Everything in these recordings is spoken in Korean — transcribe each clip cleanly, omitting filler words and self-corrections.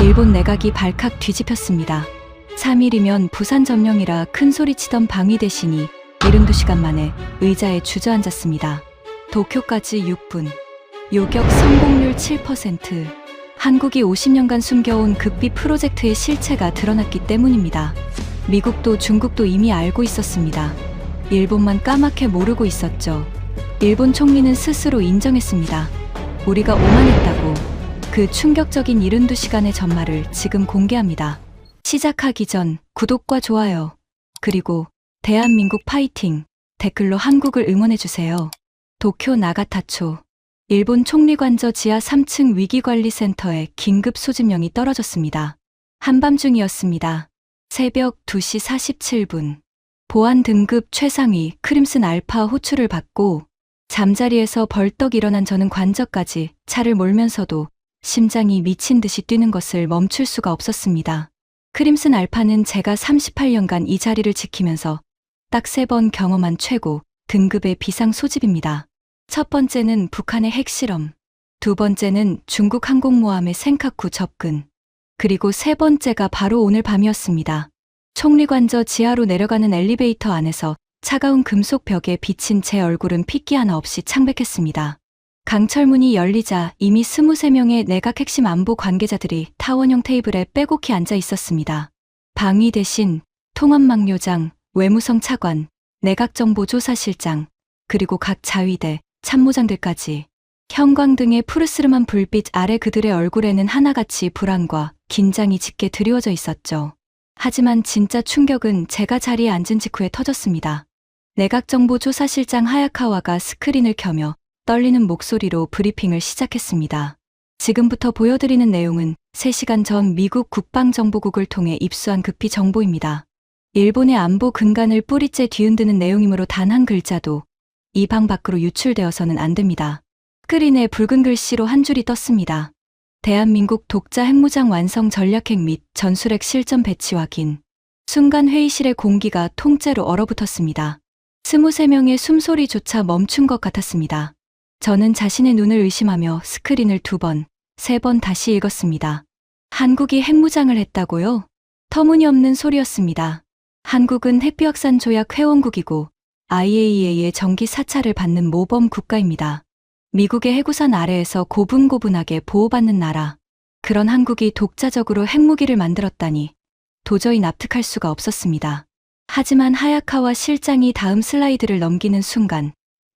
일본 내각이 발칵 뒤집혔습니다. 3일이면 부산 점령이라 큰소리치던 방위 대신이 72시간 만에 의자에 주저앉았습니다. 도쿄까지 6분. 요격 성공률 7%. 한국이 50년간 숨겨온 극비 프로젝트의 실체가 드러났기 때문입니다. 미국도 중국도 이미 알고 있었습니다. 일본만 까맣게 모르고 있었죠. 일본 총리는 스스로 인정했습니다. 우리가 오만했다고. 그 충격적인 72시간의 전말을 지금 공개합니다. 시작하기 전 구독과 좋아요, 그리고 대한민국 파이팅 댓글로 한국을 응원해주세요. 도쿄 나가타초. 일본 총리관저 지하 3층 위기관리센터에 긴급 소집령이 떨어졌습니다. 한밤중이었습니다. 새벽 2시 47분. 보안 등급 최상위 크림슨 알파 호출을 받고 잠자리에서 벌떡 일어난 저는 관저까지 차를 몰면서도 심장이 미친 듯이 뛰는 것을 멈출 수가 없었습니다. 크림슨 알파는 제가 38년간 이 자리를 지키면서 딱 3번 경험한 최고 등급의 비상 소집입니다. 첫 번째는 북한의 핵실험, 두 번째는 중국 항공모함의 센카쿠 접근, 그리고 세 번째가 바로 오늘 밤이었습니다. 총리관저 지하로 내려가는 엘리베이터 안에서 차가운 금속 벽에 비친 제 얼굴은 핏기 하나 없이 창백했습니다. 강철문이 열리자 이미 23명의 내각 핵심 안보 관계자들이 타원형 테이블에 빼곡히 앉아 있었습니다. 방위 대신, 통합망료장, 외무성 차관, 내각정보조사실장, 그리고 각 자위대, 참모장들까지 형광등의 푸르스름한 불빛 아래 그들의 얼굴에는 하나같이 불안과 긴장이 짙게 드리워져 있었죠. 하지만 진짜 충격은 제가 자리에 앉은 직후에 터졌습니다. 내각정보조사실장 하야카와가 스크린을 켜며 떨리는 목소리로 브리핑을 시작했습니다. 지금부터 보여드리는 내용은 3시간 전 미국 국방정보국을 통해 입수한 급히 정보입니다. 일본의 안보 근간을 뿌리째 뒤흔드는 내용이므로 단 한 글자도 이 방 밖으로 유출되어서는 안 됩니다. 스크린에 붉은 글씨로 한 줄이 떴습니다. 대한민국 독자 핵무장 완성 전략핵 및 전술핵 실전 배치 확인. 순간 회의실의 공기가 통째로 얼어붙었습니다. 23명의 숨소리조차 멈춘 것 같았습니다. 저는 자신의 눈을 의심하며 스크린을 2번, 3번 다시 읽었습니다. 한국이 핵무장을 했다고요? 터무니없는 소리였습니다. 한국은 핵비확산 조약 회원국이고 IAEA의 정기 사찰을 받는 모범 국가입니다. 미국의 해구산 아래에서 고분고분하게 보호받는 나라. 그런 한국이 독자적으로 핵무기를 만들었다니 도저히 납득할 수가 없었습니다. 하지만 하야카와 실장이 다음 슬라이드를 넘기는 순간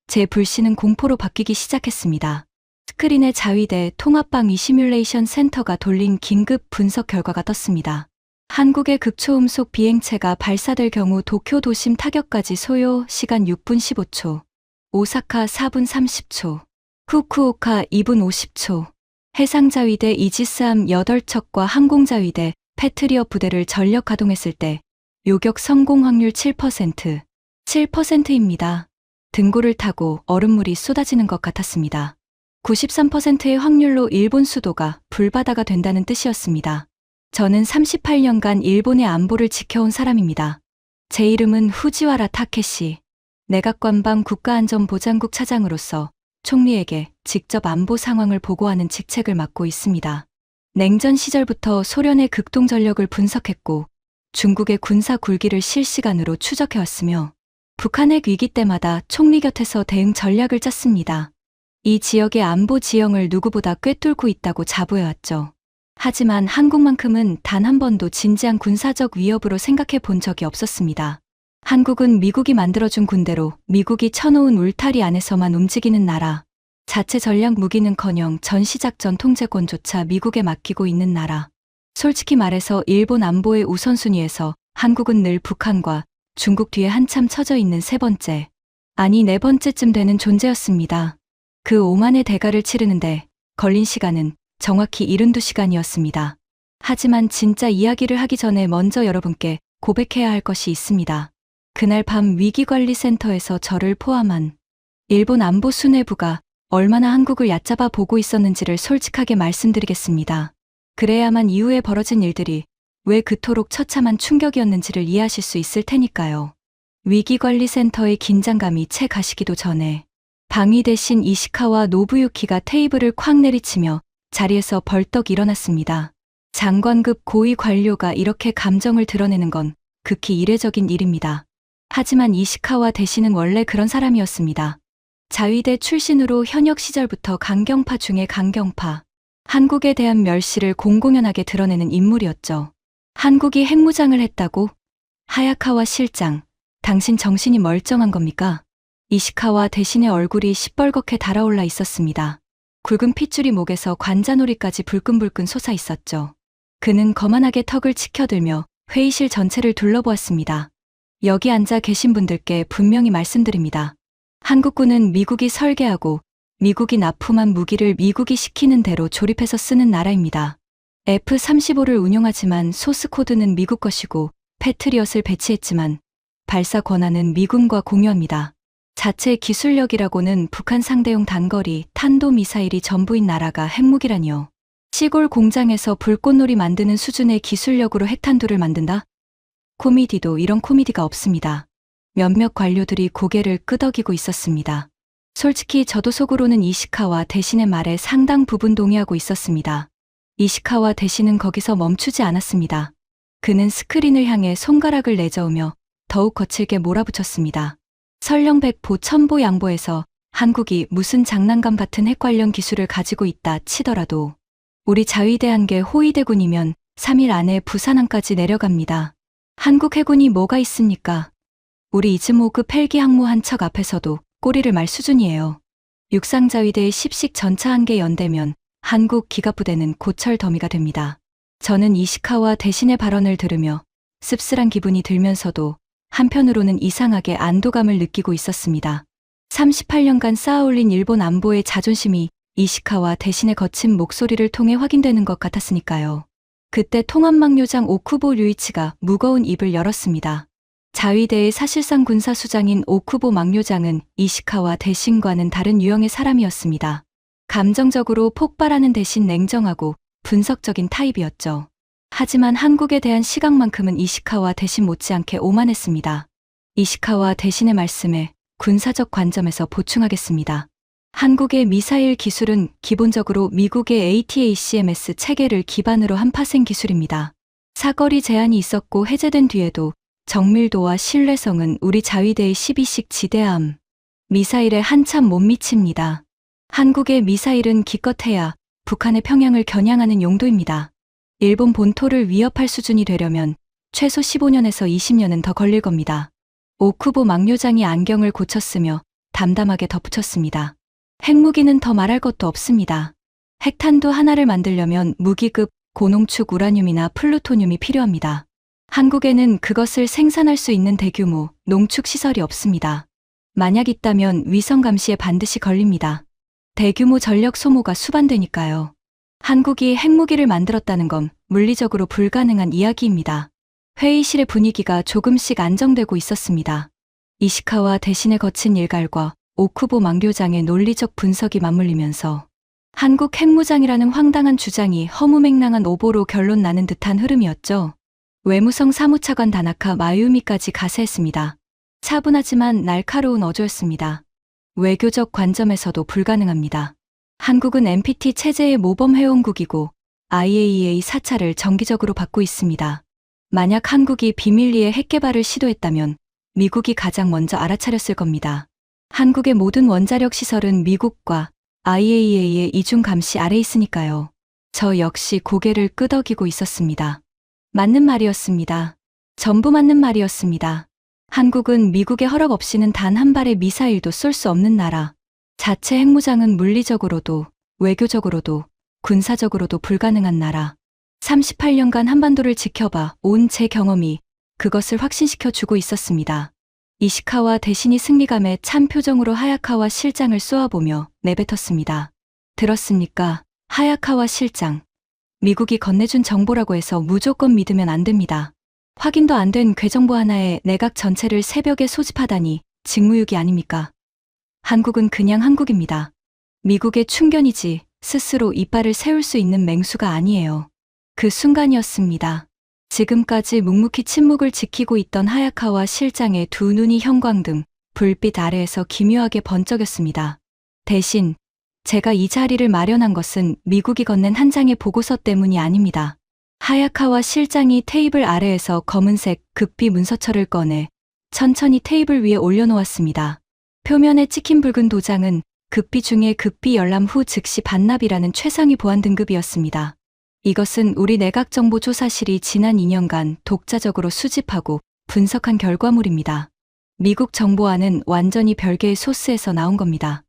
제 불신은 공포로 바뀌기 시작했습니다. 스크린에 자위대 통합방위 시뮬레이션 센터가 돌린 긴급 분석 결과가 떴습니다. 한국의 극초음속 비행체가 발사될 경우 도쿄 도심 타격까지 소요 시간 6분 15초, 오사카 4분 30초, 후쿠오카 2분 50초, 해상자위대 이지스함 8척과 항공자위대 패트리엇 부대를 전력 가동했을 때 요격 성공 확률 7%, 7%입니다. 등고를 타고 얼음물이 쏟아지는 것 같았습니다. 93%의 확률로 일본 수도가 불바다가 된다는 뜻이었습니다. 저는 38년간 일본의 안보를 지켜온 사람입니다. 제 이름은 후지와라 타케시. 내각관방 국가안전보장국 차장으로서 총리에게 직접 안보 상황을 보고하는 직책을 맡고 있습니다. 냉전 시절부터 소련의 극동 전력을 분석했고 중국의 군사 굴기를 실시간으로 추적해왔으며 북한의 위기 때마다 총리 곁에서 대응 전략을 짰습니다. 이 지역의 안보 지형을 누구보다 꿰뚫고 있다고 자부해왔죠. 하지만 한국만큼은 단 한 번도 진지한 군사적 위협으로 생각해 본 적이 없었습니다. 한국은 미국이 만들어준 군대로 미국이 쳐놓은 울타리 안에서만 움직이는 나라. 자체 전략 무기는커녕 전시작전 통제권조차 미국에 맡기고 있는 나라. 솔직히 말해서 일본 안보의 우선순위에서 한국은 늘 북한과 중국 뒤에 한참 처져 있는 3번째, 아니 4번째쯤 되는 존재였습니다. 그 오만의 대가를 치르는데 걸린 시간은 정확히 72시간이었습니다. 하지만 진짜 이야기를 하기 전에 먼저 여러분께 고백해야 할 것이 있습니다. 그날 밤 위기관리센터에서 저를 포함한 일본 안보 수뇌부가 얼마나 한국을 얕잡아 보고 있었는지를 솔직하게 말씀드리겠습니다. 그래야만 이후에 벌어진 일들이 왜 그토록 처참한 충격이었는지를 이해하실 수 있을 테니까요. 위기관리센터의 긴장감이 채 가시기도 전에 방위 대신 이시카와 노부유키가 테이블을 쾅 내리치며 자리에서 벌떡 일어났습니다. 장관급 고위 관료가 이렇게 감정을 드러내는 건 극히 이례적인 일입니다. 하지만 이시카와 대신은 원래 그런 사람이었습니다. 자위대 출신으로 현역 시절부터 강경파 중의 강경파, 한국에 대한 멸시를 공공연하게 드러내는 인물이었죠. 한국이 핵무장을 했다고? 하야카와 실장, 당신 정신이 멀쩡한 겁니까? 이시카와 대신의 얼굴이 시뻘겋게 달아올라 있었습니다. 굵은 핏줄이 목에서 관자놀이까지 불끈불끈 솟아 있었죠. 그는 거만하게 턱을 치켜들며 회의실 전체를 둘러보았습니다. 여기 앉아 계신 분들께 분명히 말씀드립니다. 한국군은 미국이 설계하고 미국이 납품한 무기를 미국이 시키는 대로 조립해서 쓰는 나라입니다. F-35를 운용하지만 소스 코드는 미국 것이고 패트리엇을 배치했지만 발사 권한은 미군과 공유합니다. 자체 기술력이라고는 북한 상대용 단거리 탄도미사일이 전부인 나라가 핵무기라니요. 시골 공장에서 불꽃놀이 만드는 수준의 기술력으로 핵탄두를 만든다? 코미디도 이런 코미디가 없습니다. 몇몇 관료들이 고개를 끄덕이고 있었습니다. 솔직히 저도 속으로는 이시카와 대신의 말에 상당 부분 동의하고 있었습니다. 이시카와 대신은 거기서 멈추지 않았습니다. 그는 스크린을 향해 손가락을 내저으며 더욱 거칠게 몰아붙였습니다. 설령백보 천보 양보해서 한국이 무슨 장난감 같은 핵 관련 기술을 가지고 있다 치더라도 우리 자위대 한 개 호위대군이면 3일 안에 부산항까지 내려갑니다. 한국 해군이 뭐가 있습니까? 우리 이즈모급 헬기 항모 한 척 앞에서도 꼬리를 말 수준이에요. 육상자위대의 10식 전차 한 개 연대면 한국 기갑부대는 고철 더미가 됩니다. 저는 이시카와 대신의 발언을 들으며 씁쓸한 기분이 들면서도 한편으로는 이상하게 안도감을 느끼고 있었습니다. 38년간 쌓아올린 일본 안보의 자존심이 이시카와 대신의 거친 목소리를 통해 확인되는 것 같았으니까요. 그때 통합막 요장 오쿠보 류이치가 무거운 입을 열었습니다. 자위대의 사실상 군사수장인 오쿠보 막요장은 이시카와 대신과는 다른 유형의 사람이었습니다. 감정적으로 폭발하는 대신 냉정하고 분석적인 타입이었죠. 하지만 한국에 대한 시각만큼은 이시카와 대신 못지않게 오만했습니다. 이시카와 대신의 말씀에 군사적 관점에서 보충하겠습니다. 한국의 미사일 기술은 기본적으로 미국의 ATACMS 체계를 기반으로 한 파생 기술입니다. 사거리 제한이 있었고 해제된 뒤에도 정밀도와 신뢰성은 우리 자위대의 12식 지대함 미사일에 한참 못 미칩니다. 한국의 미사일은 기껏해야 북한의 평양을 겨냥하는 용도입니다. 일본 본토를 위협할 수준이 되려면 최소 15년에서 20년은 더 걸릴 겁니다. 오쿠보 막요장이 안경을 고쳤으며 담담하게 덧붙였습니다. 핵무기는 더 말할 것도 없습니다. 핵탄두 하나를 만들려면 무기급 고농축 우라늄이나 플루토늄이 필요합니다. 한국에는 그것을 생산할 수 있는 대규모 농축 시설이 없습니다. 만약 있다면 위성 감시에 반드시 걸립니다. 대규모 전력 소모가 수반되니까요. 한국이 핵무기를 만들었다는 건 물리적으로 불가능한 이야기입니다. 회의실의 분위기가 조금씩 안정되고 있었습니다. 이시카와 대신의 거친 일갈과 오쿠보 막요장의 논리적 분석이 맞물리면서 한국 핵무장이라는 황당한 주장이 허무맹랑한 오보로 결론 나는 듯한 흐름이었죠. 외무성 사무차관 다나카 마유미까지 가세했습니다. 차분하지만 날카로운 어조였습니다. 외교적 관점에서도 불가능합니다. 한국은 NPT 체제의 모범 회원국이고 IAEA 사찰을 정기적으로 받고 있습니다. 만약 한국이 비밀리에 핵 개발을 시도했다면 미국이 가장 먼저 알아차렸을 겁니다. 한국의 모든 원자력 시설은 미국과 IAEA의 이중 감시 아래 있으니까요. 저 역시 고개를 끄덕이고 있었습니다. 맞는 말이었습니다. 전부 맞는 말이었습니다. 한국은 미국의 허락 없이는 단 한 발의 미사일도 쏠 수 없는 나라. 자체 핵무장은 물리적으로도 외교적으로도 군사적으로도 불가능한 나라. 38년간 한반도를 지켜봐 온 제 경험이 그것을 확신시켜 주고 있었습니다. 이시카와 대신이 승리감에 찬 표정으로 하야카와 실장을 쏘아보며 내뱉었습니다. 들었습니까? 하야카와 실장. 미국이 건네준 정보라고 해서 무조건 믿으면 안 됩니다. 확인도 안 된 괴정보 하나에 내각 전체를 새벽에 소집하다니 직무유기 아닙니까? 한국은 그냥 한국입니다. 미국의 충견이지 스스로 이빨을 세울 수 있는 맹수가 아니에요. 그 순간이었습니다. 지금까지 묵묵히 침묵을 지키고 있던 하야카와 실장의 두 눈이 형광등, 불빛 아래에서 기묘하게 번쩍였습니다. 대신 제가 이 자리를 마련한 것은 미국이 건넨 한 장의 보고서 때문이 아닙니다. 하야카와 실장이 테이블 아래에서 검은색 급비 문서철을 꺼내 천천히 테이블 위에 올려놓았습니다. 표면에 찍힌 붉은 도장은 급비 중에 급비 열람 후 즉시 반납이라는 최상위 보안 등급이었습니다. 이것은 우리 내각정보조사실이 지난 2년간 독자적으로 수집하고 분석한 결과물입니다. 미국 정보와는 완전히 별개의 소스에서 나온 겁니다.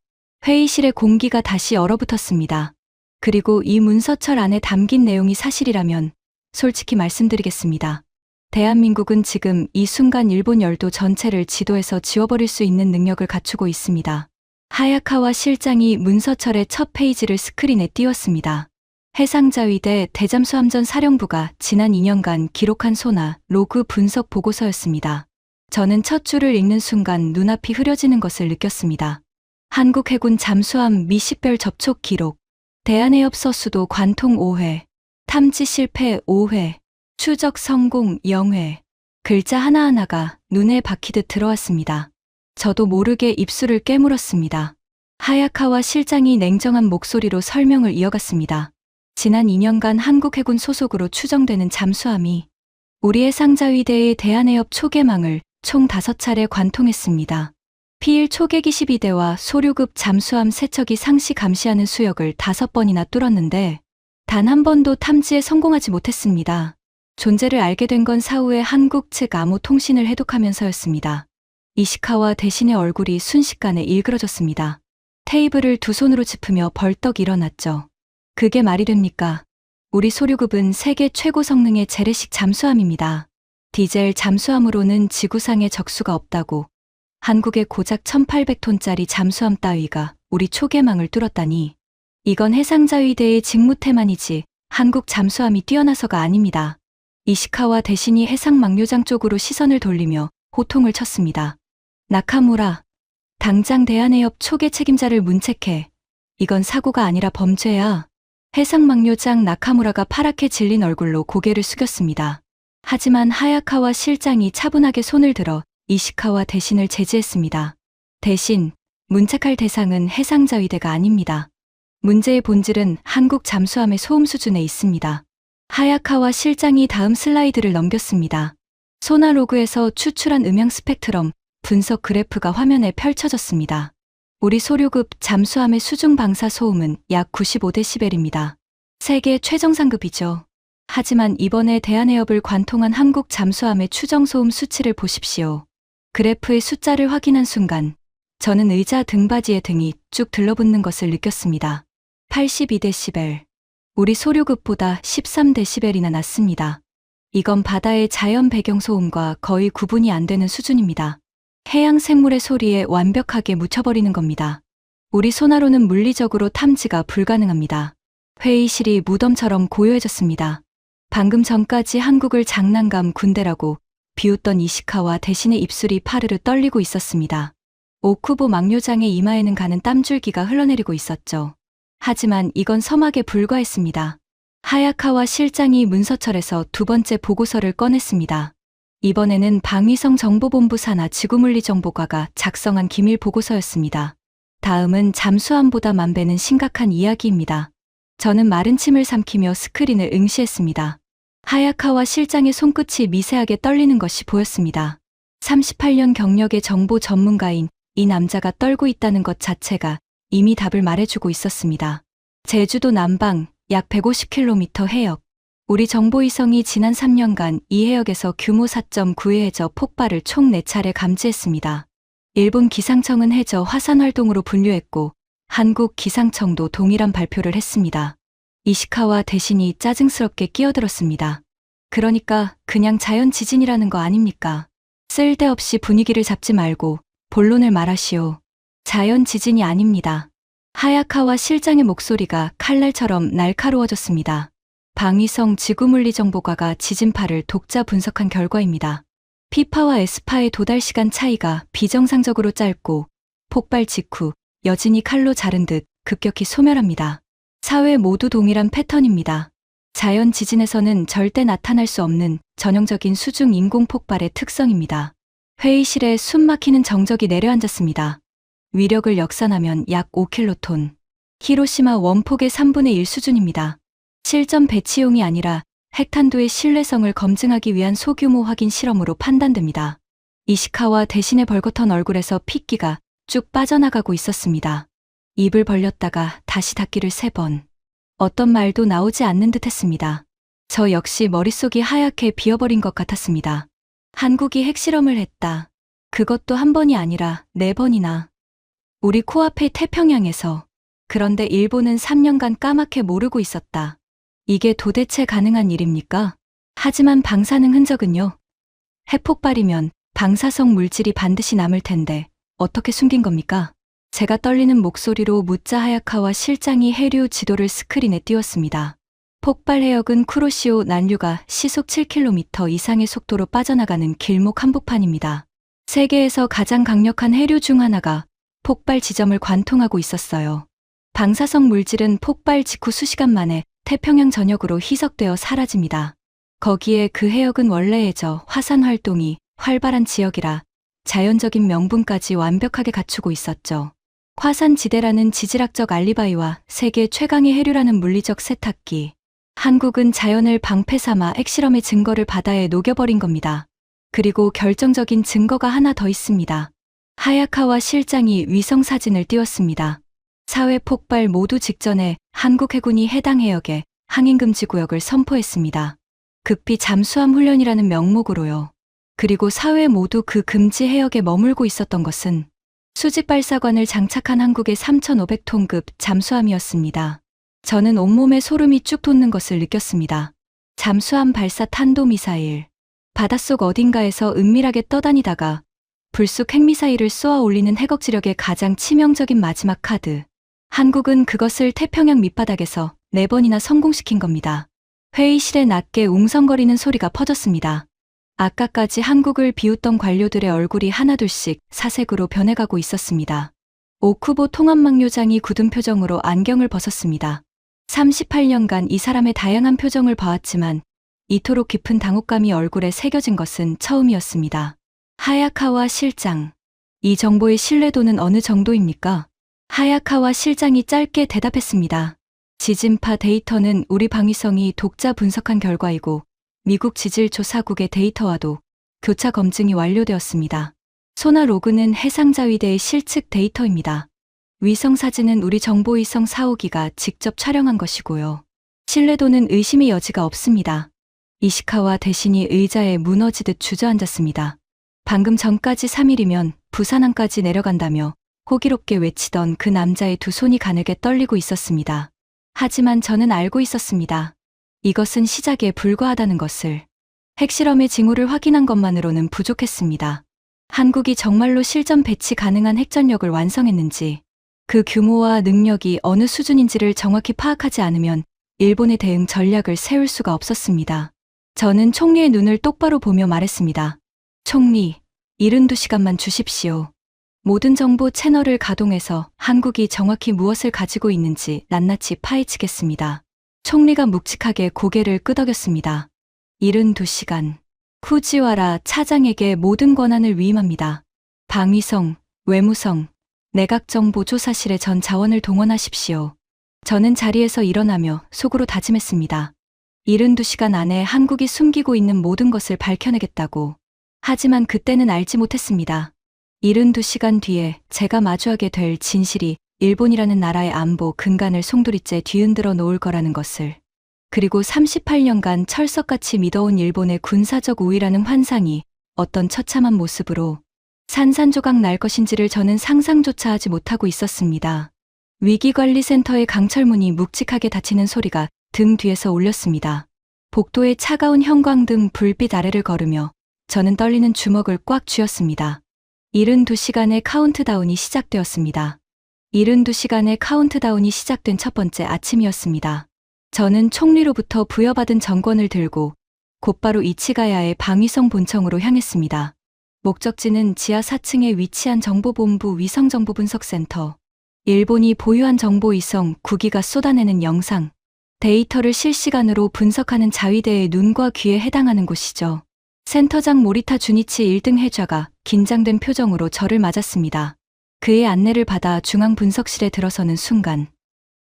회의실의 공기가 다시 얼어붙었습니다. 그리고 이 문서철 안에 담긴 내용이 사실이라면 솔직히 말씀드리겠습니다. 대한민국은 지금 이 순간 일본 열도 전체를 지도에서 지워버릴 수 있는 능력을 갖추고 있습니다. 하야카와 실장이 문서철의 첫 페이지를 스크린에 띄웠습니다. 해상자위대 대잠수함전 사령부가 지난 2년간 기록한 소나 로그 분석 보고서였습니다. 저는 첫 줄을 읽는 순간 눈앞이 흐려지는 것을 느꼈습니다. 한국 해군 잠수함 미식별 접촉 기록, 대한해협 서수도 관통 5회, 탐지 실패 5회, 추적 성공 0회. 글자 하나하나가 눈에 박히듯 들어왔습니다. 저도 모르게 입술을 깨물었습니다. 하야카와 실장이 냉정한 목소리로 설명을 이어갔습니다. 지난 2년간 한국 해군 소속으로 추정되는 잠수함이 우리 해상자위대의 대한해협 초계망을 총 5차례 관통했습니다. P1 초계기 12대와 소류급 잠수함 3척이 상시 감시하는 수역을 5번이나 뚫었는데 단 한 번도 탐지에 성공하지 못했습니다. 존재를 알게 된 건 사후에 한국 측 암호 통신을 해독하면서였습니다. 이시카와 대신의 얼굴이 순식간에 일그러졌습니다. 테이블을 두 손으로 짚으며 벌떡 일어났죠. 그게 말이 됩니까? 우리 소류급은 세계 최고 성능의 재래식 잠수함입니다. 디젤 잠수함으로는 지구상에 적수가 없다고. 한국의 고작 1800톤짜리 잠수함 따위가 우리 초계망을 뚫었다니. 이건 해상자위대의 직무태만이지 한국 잠수함이 뛰어나서가 아닙니다. 이시카와 대신이 해상망료장 쪽으로 시선을 돌리며 호통을 쳤습니다. 나카무라, 당장 대한해협 초계 책임자를 문책해. 이건 사고가 아니라 범죄야. 해상망료장 나카무라가 파랗게 질린 얼굴로 고개를 숙였습니다. 하지만 하야카와 실장이 차분하게 손을 들어 이시카와 대신을 제지했습니다. 대신 문책할 대상은 해상자위대가 아닙니다. 문제의 본질은 한국 잠수함의 소음 수준에 있습니다. 하야카와 실장이 다음 슬라이드를 넘겼습니다. 소나로그에서 추출한 음향 스펙트럼 분석 그래프가 화면에 펼쳐졌습니다. 우리 소류급 잠수함의 수중 방사 소음은 약 95데시벨입니다. 세계 최정상급이죠. 하지만 이번에 대한해협을 관통한 한국 잠수함의 추정 소음 수치를 보십시오. 그래프의 숫자를 확인한 순간 저는 의자 등받이에 등이 쭉 들러붙는 것을 느꼈습니다. 82데시벨. 우리 소류급보다 13데시벨이나 낮습니다. 이건 바다의 자연 배경 소음과 거의 구분이 안 되는 수준입니다. 해양 생물의 소리에 완벽하게 묻혀버리는 겁니다. 우리 소나로는 물리적으로 탐지가 불가능합니다. 회의실이 무덤처럼 고요해졌습니다. 방금 전까지 한국을 장난감 군대라고 비웃던 이시카와 대신의 입술이 파르르 떨리고 있었습니다. 오쿠보 망료장의 이마에는 가는 땀줄기가 흘러내리고 있었죠. 하지만 이건 서막에 불과했습니다. 하야카와 실장이 문서철에서 두 번째 보고서를 꺼냈습니다. 이번에는 방위성 정보본부 산하 지구물리정보과가 작성한 기밀 보고서였습니다. 다음은 잠수함보다 만 배는 심각한 이야기입니다. 저는 마른 침을 삼키며 스크린을 응시했습니다. 하야카와 실장의 손끝이 미세하게 떨리는 것이 보였습니다. 38년 경력의 정보 전문가인 이 남자가 떨고 있다는 것 자체가 이미 답을 말해주고 있었습니다. 제주도 남방 약 150km 해역. 우리 정보위성이 지난 3년간 이 해역에서 규모 4.9의 해저 폭발을 총 4차례 감지했습니다. 일본 기상청은 해저 화산 활동으로 분류했고 한국 기상청도 동일한 발표를 했습니다. 이시카와 대신이 짜증스럽게 끼어들었습니다. 그러니까 그냥 자연 지진이라는 거 아닙니까? 쓸데없이 분위기를 잡지 말고 본론을 말하시오. 자연 지진이 아닙니다. 하야카와 실장의 목소리가 칼날처럼 날카로워졌습니다. 방위성 지구물리정보과가 지진파를 독자 분석한 결과입니다. P파와 S파의 도달 시간 차이가 비정상적으로 짧고 폭발 직후 여진이 칼로 자른 듯 급격히 소멸합니다. 사회 모두 동일한 패턴입니다. 자연 지진에서는 절대 나타날 수 없는 전형적인 수중 인공 폭발의 특성입니다. 회의실에 숨 막히는 정적이 내려앉았습니다. 위력을 역산하면 약 5킬로톤. 히로시마 원폭의 3분의 1 수준입니다. 실전 배치용이 아니라 핵탄두의 신뢰성을 검증하기 위한 소규모 확인 실험으로 판단됩니다. 이시카와 대신에 벌겋던 얼굴에서 핏기가 쭉 빠져나가고 있었습니다. 입을 벌렸다가 다시 닫기를 3번. 어떤 말도 나오지 않는 듯 했습니다. 저 역시 머릿속이 하얗게 비어버린 것 같았습니다. 한국이 핵실험을 했다. 그것도 한 번이 아니라 4번이나. 우리 코앞의 태평양에서. 그런데 일본은 3년간 까맣게 모르고 있었다. 이게 도대체 가능한 일입니까? 하지만 방사능 흔적은요? 핵폭발이면 방사성 물질이 반드시 남을 텐데 어떻게 숨긴 겁니까? 제가 떨리는 목소리로 묻자 하야카와 실장이 해류 지도를 스크린에 띄웠습니다. 폭발 해역은 쿠로시오 난류가 시속 7km 이상의 속도로 빠져나가는 길목 한복판입니다. 세계에서 가장 강력한 해류 중 하나가 폭발 지점을 관통하고 있었어요. 방사성 물질은 폭발 직후 수시간 만에 태평양 전역으로 희석되어 사라집니다. 거기에 그 해역은 원래에저 화산 활동이 활발한 지역이라 자연적인 명분까지 완벽하게 갖추고 있었죠. 화산지대라는 지질학적 알리바이와 세계 최강의 해류라는 물리적 세탁기. 한국은 자연을 방패 삼아 핵실험의 증거를 바다에 녹여버린 겁니다. 그리고 결정적인 증거가 하나 더 있습니다. 하야카와 실장이 위성 사진을 띄웠습니다. 사회 폭발 모두 직전에 한국 해군이 해당 해역에 항행금지 구역을 선포했습니다. 극비 잠수함 훈련이라는 명목으로요. 그리고 사회 모두 그 금지 해역에 머물고 있었던 것은 수직 발사관을 장착한 한국의 3,500톤급 잠수함이었습니다. 저는 온몸에 소름이 쭉 돋는 것을 느꼈습니다. 잠수함 발사 탄도미사일. 바닷속 어딘가에서 은밀하게 떠다니다가 불쑥 핵미사일을 쏘아 올리는 핵억지력의 가장 치명적인 마지막 카드. 한국은 그것을 태평양 밑바닥에서 4번이나 성공시킨 겁니다. 회의실에 낮게 웅성거리는 소리가 퍼졌습니다. 아까까지 한국을 비웃던 관료들의 얼굴이 하나둘씩 사색으로 변해가고 있었습니다. 오쿠보 통합망료장이 굳은 표정으로 안경을 벗었습니다. 38년간 이 사람의 다양한 표정을 봐왔지만 이토록 깊은 당혹감이 얼굴에 새겨진 것은 처음이었습니다. 하야카와 실장, 이 정보의 신뢰도는 어느 정도입니까? 하야카와 실장이 짧게 대답했습니다. 지진파 데이터는 우리 방위성이 독자 분석한 결과이고 미국 지질조사국의 데이터와도 교차 검증이 완료되었습니다. 소나 로그는 해상자위대의 실측 데이터입니다. 위성 사진은 우리 정보위성 4호기가 직접 촬영한 것이고요. 신뢰도는 의심의 여지가 없습니다. 이시카와 대신이 의자에 무너지듯 주저앉았습니다. 방금 전까지 3일이면 부산항까지 내려간다며 호기롭게 외치던 그 남자의 두 손이 가늘게 떨리고 있었습니다. 하지만 저는 알고 있었습니다. 이것은 시작에 불과하다는 것을. 핵실험의 징후를 확인한 것만으로는 부족했습니다. 한국이 정말로 실전 배치 가능한 핵전력을 완성했는지, 그 규모와 능력이 어느 수준인지를 정확히 파악하지 않으면 일본의 대응 전략을 세울 수가 없었습니다. 저는 총리의 눈을 똑바로 보며 말했습니다. 총리, 72시간만 주십시오. 모든 정보 채널을 가동해서 한국이 정확히 무엇을 가지고 있는지 낱낱이 파헤치겠습니다. 총리가 묵직하게 고개를 끄덕였습니다. 72시간. 후지와라 차장에게 모든 권한을 위임합니다. 방위성, 외무성, 내각정보조사실의 전 자원을 동원하십시오. 저는 자리에서 일어나며 속으로 다짐했습니다. 72시간 안에 한국이 숨기고 있는 모든 것을 밝혀내겠다고. 하지만 그때는 알지 못했습니다. 72시간 뒤에 제가 마주하게 될 진실이 일본이라는 나라의 안보 근간을 송두리째 뒤흔들어 놓을 거라는 것을. 그리고 38년간 철석같이 믿어온 일본의 군사적 우위라는 환상이 어떤 처참한 모습으로 산산조각 날 것인지를 저는 상상조차 하지 못하고 있었습니다. 위기관리센터의 강철문이 묵직하게 닫히는 소리가 등 뒤에서 울렸습니다. 복도의 차가운 형광등 불빛 아래를 걸으며 저는 떨리는 주먹을 꽉 쥐었습니다. 72시간의 카운트다운이 시작되었습니다. 72시간의 카운트다운이 시작된 첫 번째 아침이었습니다. 저는 총리로부터 부여받은 정권을 들고 곧바로 이치가야의 방위성 본청으로 향했습니다. 목적지는 지하 4층에 위치한 정보본부 위성정보분석센터. 일본이 보유한 정보위성 9기가 쏟아내는 영상, 데이터를 실시간으로 분석하는 자위대의 눈과 귀에 해당하는 곳이죠. 센터장 모리타 주니치 1등 해좌가 긴장된 표정으로 저를 맞았습니다. 그의 안내를 받아 중앙분석실에 들어서는 순간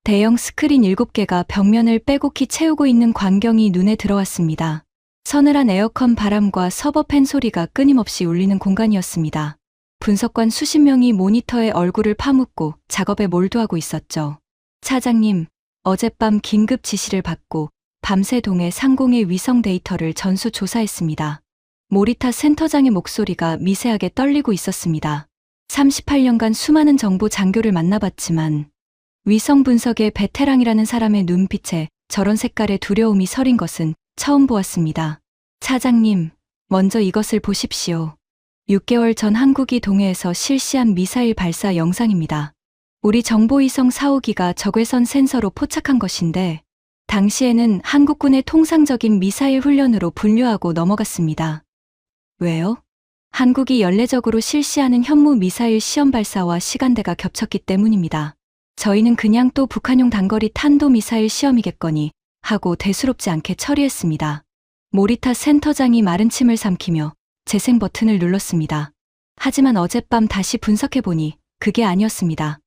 대형 스크린 7개가 벽면을 빼곡히 채우고 있는 광경이 눈에 들어왔습니다. 서늘한 에어컨 바람과 서버 팬 소리가 끊임없이 울리는 공간이었습니다. 분석관 수십 명이 모니터에 얼굴을 파묻고 작업에 몰두하고 있었죠. 차장님, 어젯밤 긴급 지시를 받고 밤새 동해 상공의 위성 데이터를 전수 조사했습니다. 모리타 센터장의 목소리가 미세하게 떨리고 있었습니다. 38년간 수많은 정보 장교를 만나봤지만 위성 분석의 베테랑이라는 사람의 눈빛에 저런 색깔의 두려움이 서린 것은 처음 보았습니다. 차장님, 먼저 이것을 보십시오. 6개월 전 한국이 동해에서 실시한 미사일 발사 영상입니다. 우리 정보위성 4호기가 적외선 센서로 포착한 것인데 당시에는 한국군의 통상적인 미사일 훈련으로 분류하고 넘어갔습니다. 왜요? 한국이 연례적으로 실시하는 현무 미사일 시험 발사와 시간대가 겹쳤기 때문입니다. 저희는 그냥 또 북한용 단거리 탄도미사일 시험이겠거니 하고 대수롭지 않게 처리했습니다. 모리타 센터장이 마른 침을 삼키며 재생 버튼을 눌렀습니다. 하지만 어젯밤 다시 분석해보니 그게 아니었습니다.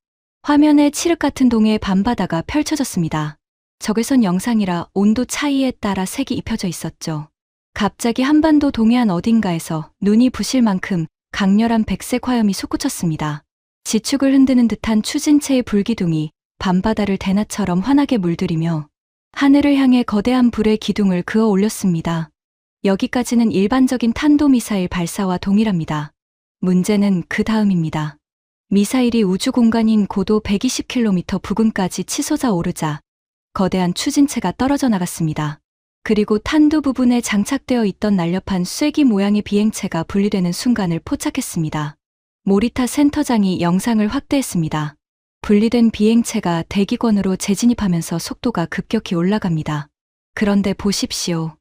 화면에 칠흑 같은 동해의 밤바다가 펼쳐졌습니다. 적외선 영상이라 온도 차이에 따라 색이 입혀져 있었죠. 갑자기 한반도 동해안 어딘가에서 눈이 부실 만큼 강렬한 백색 화염이 솟구쳤습니다. 지축을 흔드는 듯한 추진체의 불기둥이 밤바다를 대낮처럼 환하게 물들이며 하늘을 향해 거대한 불의 기둥을 그어 올렸습니다. 여기까지는 일반적인 탄도미사일 발사와 동일합니다. 문제는 그 다음입니다. 미사일이 우주 공간인 고도 120km 부근까지 치솟아 오르자 거대한 추진체가 떨어져 나갔습니다. 그리고 탄두 부분에 장착되어 있던 날렵한 쐐기 모양의 비행체가 분리되는 순간을 포착했습니다. 모리타 센터장이 영상을 확대했습니다. 분리된 비행체가 대기권으로 재진입하면서 속도가 급격히 올라갑니다. 그런데 보십시오.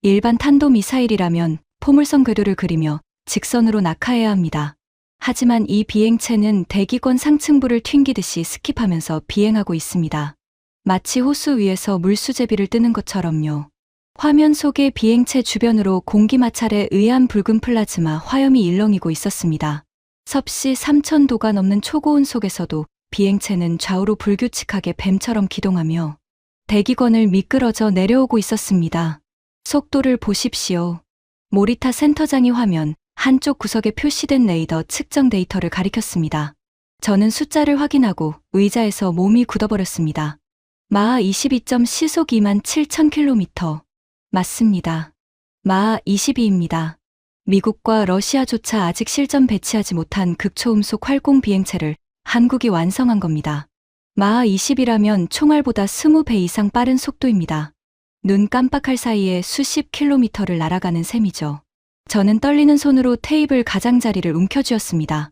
일반 탄도미사일이라면 포물선 궤도를 그리며 직선으로 낙하해야 합니다. 하지만 이 비행체는 대기권 상층부를 튕기듯이 스킵하면서 비행하고 있습니다. 마치 호수 위에서 물수제비를 뜨는 것처럼요. 화면 속의 비행체 주변으로 공기 마찰에 의한 붉은 플라즈마 화염이 일렁이고 있었습니다. 섭씨 3000도가 넘는 초고온 속에서도 비행체는 좌우로 불규칙하게 뱀처럼 기동하며 대기권을 미끄러져 내려오고 있었습니다. 속도를 보십시오. 모리타 센터장이 화면 한쪽 구석에 표시된 레이더 측정 데이터를 가리켰습니다. 저는 숫자를 확인하고 의자에서 몸이 굳어버렸습니다. 마하 22점 시속 27,000km. 맞습니다. 마하 22입니다. 미국과 러시아조차 아직 실전 배치하지 못한 극초음속 활공 비행체를 한국이 완성한 겁니다. 마하 20이라면 총알보다 20배 이상 빠른 속도입니다. 눈 깜빡할 사이에 수십 킬로미터를 날아가는 셈이죠. 저는 떨리는 손으로 테이블 가장자리를 움켜쥐었습니다.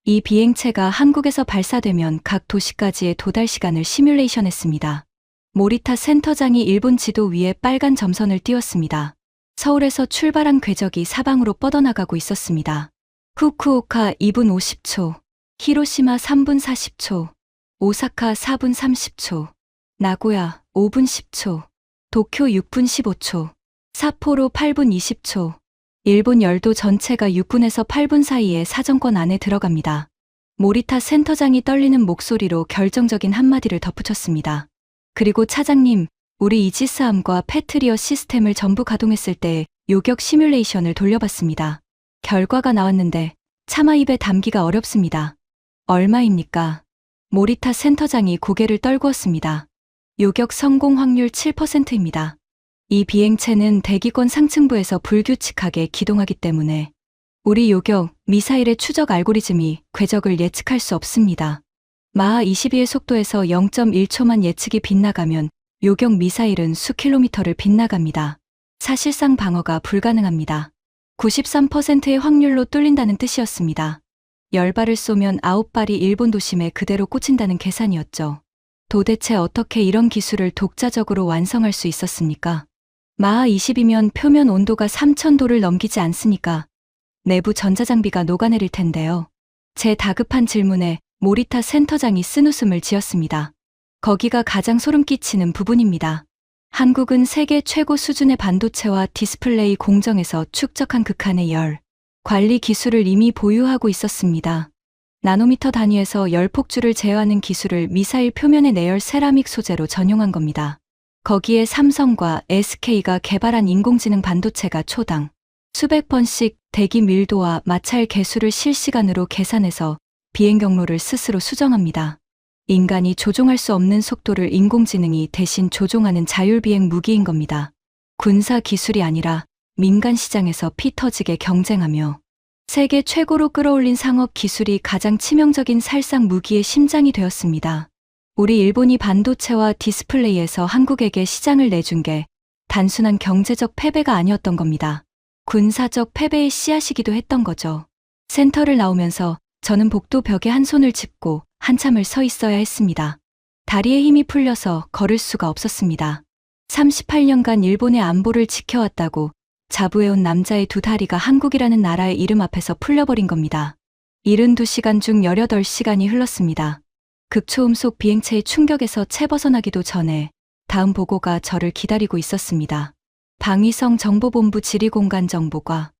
이 비행체가 한국에서 발사되면 각 도시까지의 도달 시간을 시뮬레이션했습니다. 모리타 센터장이 일본 지도 위에 빨간 점선을 띄웠습니다. 서울에서 출발한 궤적이 사방으로 뻗어나가고 있었습니다. 후쿠오카 2분 50초, 히로시마 3분 40초, 오사카 4분 30초, 나고야 5분 10초, 도쿄 6분 15초, 삿포로 8분 20초, 일본 열도 전체가 6분에서 8분 사이에 사정권 안에 들어갑니다. 모리타 센터장이 떨리는 목소리로 결정적인 한마디를 덧붙였습니다. 그리고 차장님, 우리 이지스함과 패트리어 시스템을 전부 가동했을 때 요격 시뮬레이션을 돌려봤습니다. 결과가 나왔는데 차마 입에 담기가 어렵습니다. 얼마입니까? 모리타 센터장이 고개를 떨구었습니다. 요격 성공 확률 7%입니다. 이 비행체는 대기권 상층부에서 불규칙하게 기동하기 때문에 우리 요격, 미사일의 추적 알고리즘이 궤적을 예측할 수 없습니다. 마하 22의 속도에서 0.1초만 예측이 빗나가면 요격 미사일은 수킬로미터를 빗나갑니다. 사실상 방어가 불가능합니다. 93%의 확률로 뚫린다는 뜻이었습니다. 10발을 쏘면 9발이 일본 도심에 그대로 꽂힌다는 계산이었죠. 도대체 어떻게 이런 기술을 독자적으로 완성할 수 있었습니까? 마하 20이면 표면 온도가 3000도를 넘기지 않으니까 내부 전자장비가 녹아내릴 텐데요. 제 다급한 질문에 모리타 센터장이 쓴웃음을 지었습니다. 거기가 가장 소름 끼치는 부분입니다. 한국은 세계 최고 수준의 반도체와 디스플레이 공정에서 축적한 극한의 열, 관리 기술을 이미 보유하고 있었습니다. 나노미터 단위에서 열폭주를 제어하는 기술을 미사일 표면에 내열 세라믹 소재로 전용한 겁니다. 거기에 삼성과 SK가 개발한 인공지능 반도체가 초당 수백 번씩 대기 밀도와 마찰 개수를 실시간으로 계산해서 비행 경로를 스스로 수정합니다. 인간이 조종할 수 없는 속도를 인공지능이 대신 조종하는 자율비행 무기인 겁니다. 군사 기술이 아니라 민간 시장에서 피 터지게 경쟁하며 세계 최고로 끌어올린 상업 기술이 가장 치명적인 살상 무기의 심장이 되었습니다. 우리 일본이 반도체와 디스플레이에서 한국에게 시장을 내준 게 단순한 경제적 패배가 아니었던 겁니다. 군사적 패배의 씨앗이기도 했던 거죠. 센터를 나오면서 저는 복도 벽에 한 손을 짚고 한참을 서 있어야 했습니다. 다리에 힘이 풀려서 걸을 수가 없었습니다. 38년간 일본의 안보를 지켜왔다고 자부해온 남자의 두 다리가 한국이라는 나라의 이름 앞에서 풀려버린 겁니다. 72시간 중 18시간이 흘렀습니다. 극초음속 비행체의 충격에서 채 벗어나기도 전에 다음 보고가 저를 기다리고 있었습니다. 방위성 정보본부 지리공간정보과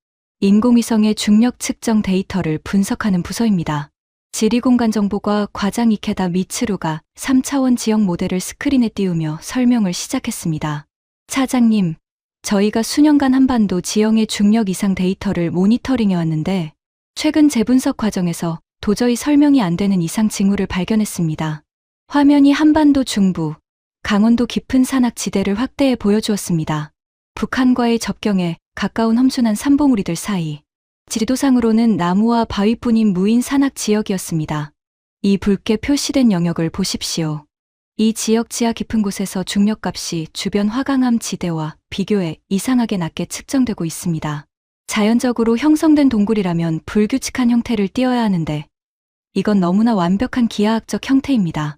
인공위성의 중력 측정 데이터를 분석하는 부서입니다. 지리공간정보과 과장 이케다 미츠루가 3차원 지형 모델을 스크린에 띄우며 설명을 시작했습니다. 차장님, 저희가 수년간 한반도 지형의 중력 이상 데이터를 모니터링해왔는데 최근 재분석 과정에서 도저히 설명이 안 되는 이상 징후를 발견했습니다. 화면이 한반도 중부, 강원도 깊은 산악지대를 확대해 보여주었습니다. 북한과의 접경에 가까운 험준한 산봉우리들 사이, 지도상으로는 나무와 바위뿐인 무인 산악 지역이었습니다. 이 붉게 표시된 영역을 보십시오. 이 지역 지하 깊은 곳에서 중력값이 주변 화강암 지대와 비교해 이상하게 낮게 측정되고 있습니다. 자연적으로 형성된 동굴이라면 불규칙한 형태를 띄어야 하는데 이건 너무나 완벽한 기하학적 형태입니다.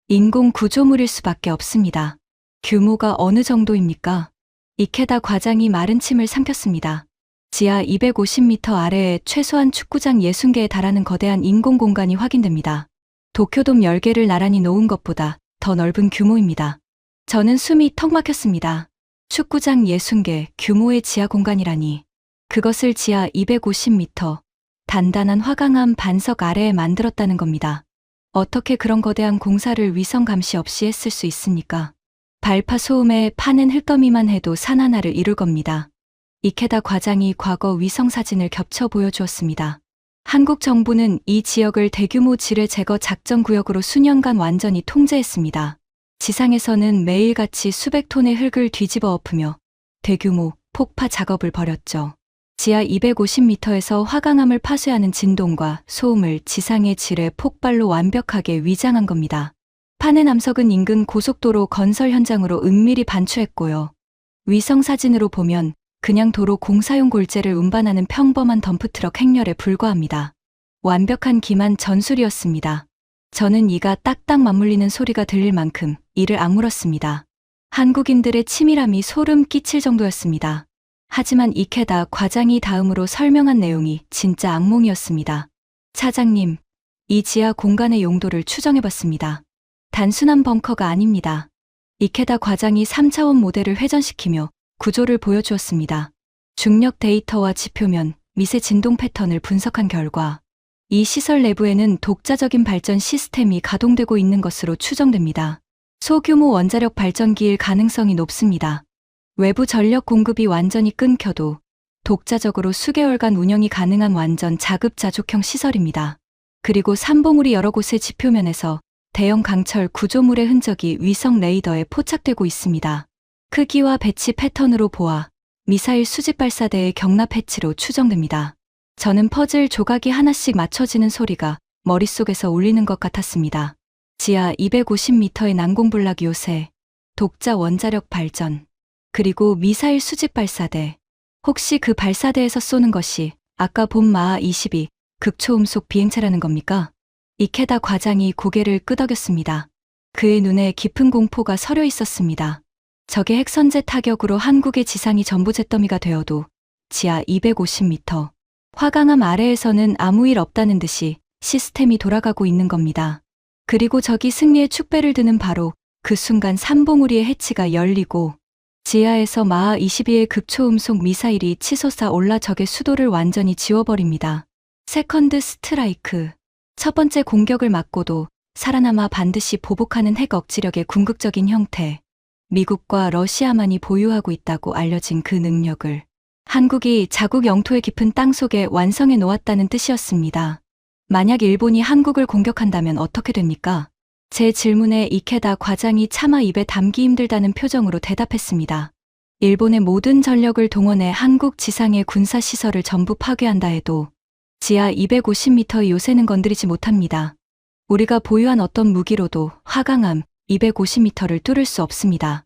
인공 구조물일 수밖에 없습니다. 규모가 어느 정도입니까? 이케다 과장이 마른 침을 삼켰습니다. 지하 250m 아래에 최소한 축구장 60개에 달하는 거대한 인공 공간이 확인됩니다. 도쿄돔 10개를 나란히 놓은 것보다 더 넓은 규모입니다. 저는 숨이 턱 막혔습니다. 축구장 60개 규모의 지하 공간이라니. 그것을 지하 250m 단단한 화강암 반석 아래에 만들었다는 겁니다. 어떻게 그런 거대한 공사를 위성 감시 없이 했을 수 있습니까? 발파 소음에 파낸 흙더미만 해도 산 하나를 이룰 겁니다. 이케다 과장이 과거 위성 사진을 겹쳐 보여주었습니다. 한국 정부는 이 지역을 대규모 지뢰 제거 작전 구역으로 수년간 완전히 통제했습니다. 지상에서는 매일같이 수백 톤의 흙을 뒤집어 엎으며 대규모 폭파 작업을 벌였죠. 지하 250m에서 화강암을 파쇄하는 진동과 소음을 지상의 지뢰 폭발로 완벽하게 위장한 겁니다. 파낸 암석은 인근 고속도로 건설 현장으로 은밀히 반추했고요. 위성 사진으로 보면 그냥 도로 공사용 골재를 운반하는 평범한 덤프트럭 행렬에 불과합니다. 완벽한 기만 전술이었습니다. 저는 이가 딱딱 맞물리는 소리가 들릴 만큼 이를 악물었습니다. 한국인들의 치밀함이 소름 끼칠 정도였습니다. 하지만 이케다 과장이 다음으로 설명한 내용이 진짜 악몽이었습니다. 차장님, 이 지하 공간의 용도를 추정해봤습니다. 단순한 벙커가 아닙니다. 이케다 과장이 3차원 모델을 회전시키며 구조를 보여주었습니다. 중력 데이터와 지표면, 미세 진동 패턴을 분석한 결과 이 시설 내부에는 독자적인 발전 시스템이 가동되고 있는 것으로 추정됩니다. 소규모 원자력 발전기일 가능성이 높습니다. 외부 전력 공급이 완전히 끊겨도 독자적으로 수개월간 운영이 가능한 완전 자급자족형 시설입니다. 그리고 산봉우리 여러 곳의 지표면에서 대형 강철 구조물의 흔적이 위성 레이더에 포착되고 있습니다. 크기와 배치 패턴으로 보아 미사일 수직 발사대의 경납 해치로 추정됩니다. 저는 퍼즐 조각이 하나씩 맞춰지는 소리가 머릿속에서 울리는 것 같았습니다. 지하 250m의 난공불락 요새, 독자 원자력 발전, 그리고 미사일 수직 발사대. 혹시 그 발사대에서 쏘는 것이 아까 본 마하 22 극초음속 비행체라는 겁니까? 이케다 과장이 고개를 끄덕였습니다. 그의 눈에 깊은 공포가 서려 있었습니다. 적의 핵선제 타격으로 한국의 지상이 전부잿더미가 되어도 지하 250m, 화강암 아래에서는 아무 일 없다는 듯이 시스템이 돌아가고 있는 겁니다. 그리고 적이 승리의 축배를 드는 바로 그 순간 산봉우리의 해치가 열리고 지하에서 마하 22의 극초음속 미사일이 치솟아 올라 적의 수도를 완전히 지워버립니다. 세컨드 스트라이크. 첫 번째 공격을 맞고도 살아남아 반드시 보복하는 핵 억지력의 궁극적인 형태. 미국과 러시아만이 보유하고 있다고 알려진 그 능력을 한국이 자국 영토의 깊은 땅속에 완성해 놓았다는 뜻이었습니다. 만약 일본이 한국을 공격한다면 어떻게 됩니까? 제 질문에 이케다 과장이 차마 입에 담기 힘들다는 표정으로 대답했습니다. 일본의 모든 전력을 동원해 한국 지상의 군사시설을 전부 파괴한다 해도 지하 250m의 요새는 건드리지 못합니다. 우리가 보유한 어떤 무기로도 화강암 250m를 뚫을 수 없습니다.